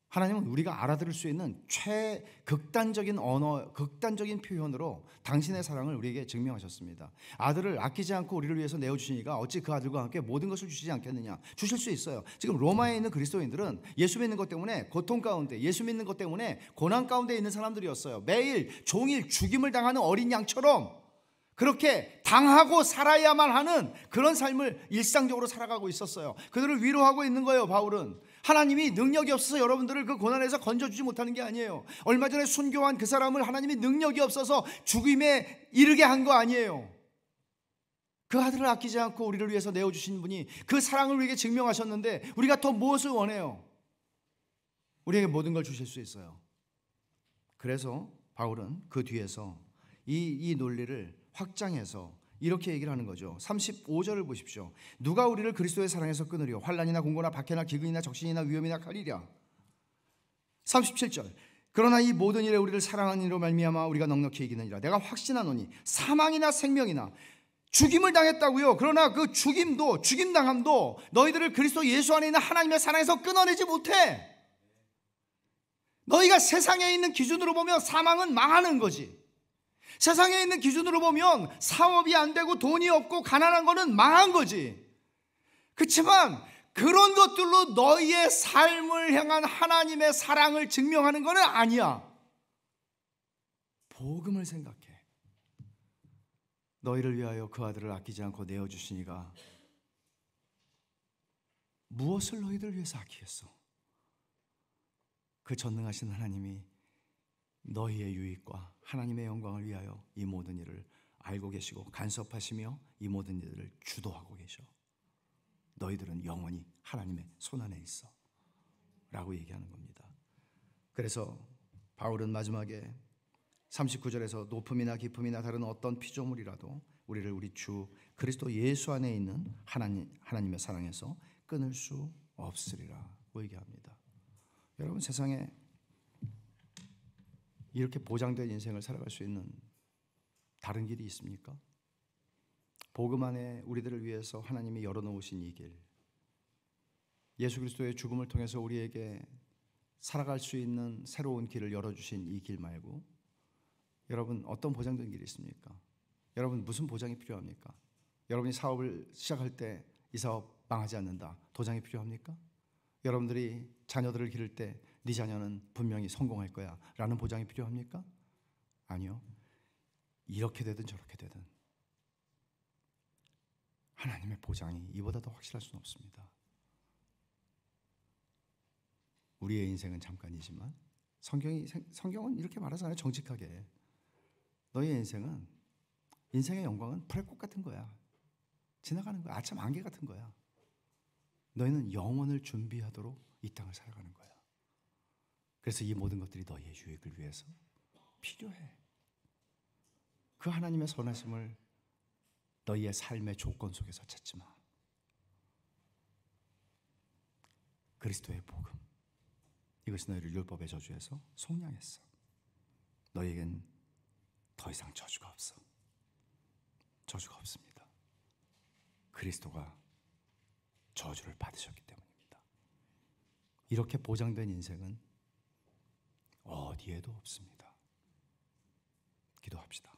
A: 하나님은 우리가 알아들을 수 있는 최극단적인 언어, 극단적인 표현으로 당신의 사랑을 우리에게 증명하셨습니다. 아들을 아끼지 않고 우리를 위해서 내어주시니까 어찌 그 아들과 함께 모든 것을 주시지 않겠느냐. 주실 수 있어요. 지금 로마에 있는 그리스도인들은 예수 믿는 것 때문에 고통 가운데, 예수 믿는 것 때문에 고난 가운데 있는 사람들이었어요. 매일 종일 죽임을 당하는 어린 양처럼 그렇게 당하고 살아야만 하는 그런 삶을 일상적으로 살아가고 있었어요. 그들을 위로하고 있는 거예요. 바울은 하나님이 능력이 없어서 여러분들을 그 고난에서 건져주지 못하는 게 아니에요. 얼마 전에 순교한 그 사람을 하나님이 능력이 없어서 죽임에 이르게 한 거 아니에요. 그 아들을 아끼지 않고 우리를 위해서 내어주신 분이 그 사랑을 우리에게 증명하셨는데 우리가 더 무엇을 원해요? 우리에게 모든 걸 주실 수 있어요. 그래서 바울은 그 뒤에서 이 논리를 확장해서 이렇게 얘기를 하는 거죠. 35절을 보십시오. 누가 우리를 그리스도의 사랑에서 끊으려? 환난이나 공고나 박해나 기근이나 적신이나 위험이나 칼이랴. 37절. 그러나 이 모든 일에 우리를 사랑하는 이로 말미암아 우리가 넉넉히 이기느니라. 내가 확신하노니 사망이나 생명이나 죽임을 당했다고요. 그러나 그 죽임도, 죽임당함도 너희들을 그리스도 예수 안에 있는 하나님의 사랑에서 끊어내지 못해. 너희가 세상에 있는 기준으로 보면 사망은 망하는 거지. 세상에 있는 기준으로 보면 사업이 안 되고 돈이 없고 가난한 거는 망한 거지. 그렇지만 그런 것들로 너희의 삶을 향한 하나님의 사랑을 증명하는 거는 아니야. 복음을 생각해. 너희를 위하여 그 아들을 아끼지 않고 내어주시니가 무엇을 너희들 위해서 아끼겠어? 그 전능하신 하나님이 너희의 유익과 하나님의 영광을 위하여 이 모든 일을 알고 계시고 간섭하시며 이 모든 일을 주도하고 계셔. 너희들은 영원히 하나님의 손안에 있어 라고 얘기하는 겁니다. 그래서 바울은 마지막에 39절에서 높음이나 깊음이나 다른 어떤 피조물이라도 우리를 우리 주 그리스도 예수 안에 있는 하나님의 사랑에서 끊을 수 없으리라고 얘기합니다. 여러분, 세상에 이렇게 보장된 인생을 살아갈 수 있는 다른 길이 있습니까? 복음 안에 우리들을 위해서 하나님이 열어놓으신 이 길, 예수 그리스도의 죽음을 통해서 우리에게 살아갈 수 있는 새로운 길을 열어주신 이 길 말고 여러분, 어떤 보장된 길이 있습니까? 여러분, 무슨 보장이 필요합니까? 여러분이 사업을 시작할 때 이 사업 망하지 않는다, 도장이 필요합니까? 여러분들이 자녀들을 기를 때 네 자녀는 분명히 성공할 거야 라는 보장이 필요합니까? 아니요. 이렇게 되든 저렇게 되든 하나님의 보장이 이보다 더 확실할 수는 없습니다. 우리의 인생은 잠깐이지만 성경은 이렇게 말하잖아요. 정직하게. 너희의 인생의 영광은 풀꽃 같은 거야. 지나가는 거야. 아참 안개 같은 거야. 너희는 영원을 준비하도록 이 땅을 살아가는 거야. 그래서 이 모든 것들이 너희의 유익을 위해서 필요해. 그 하나님의 선하심을 너희의 삶의 조건 속에서 찾지 마. 그리스도의 복음, 이것이 너희를 율법의 저주에서 속량했어. 너희에겐 더 이상 저주가 없어. 저주가 없습니다. 그리스도가 저주를 받으셨기 때문입니다. 이렇게 보장된 인생은 어디에도 없습니다. 기도합시다.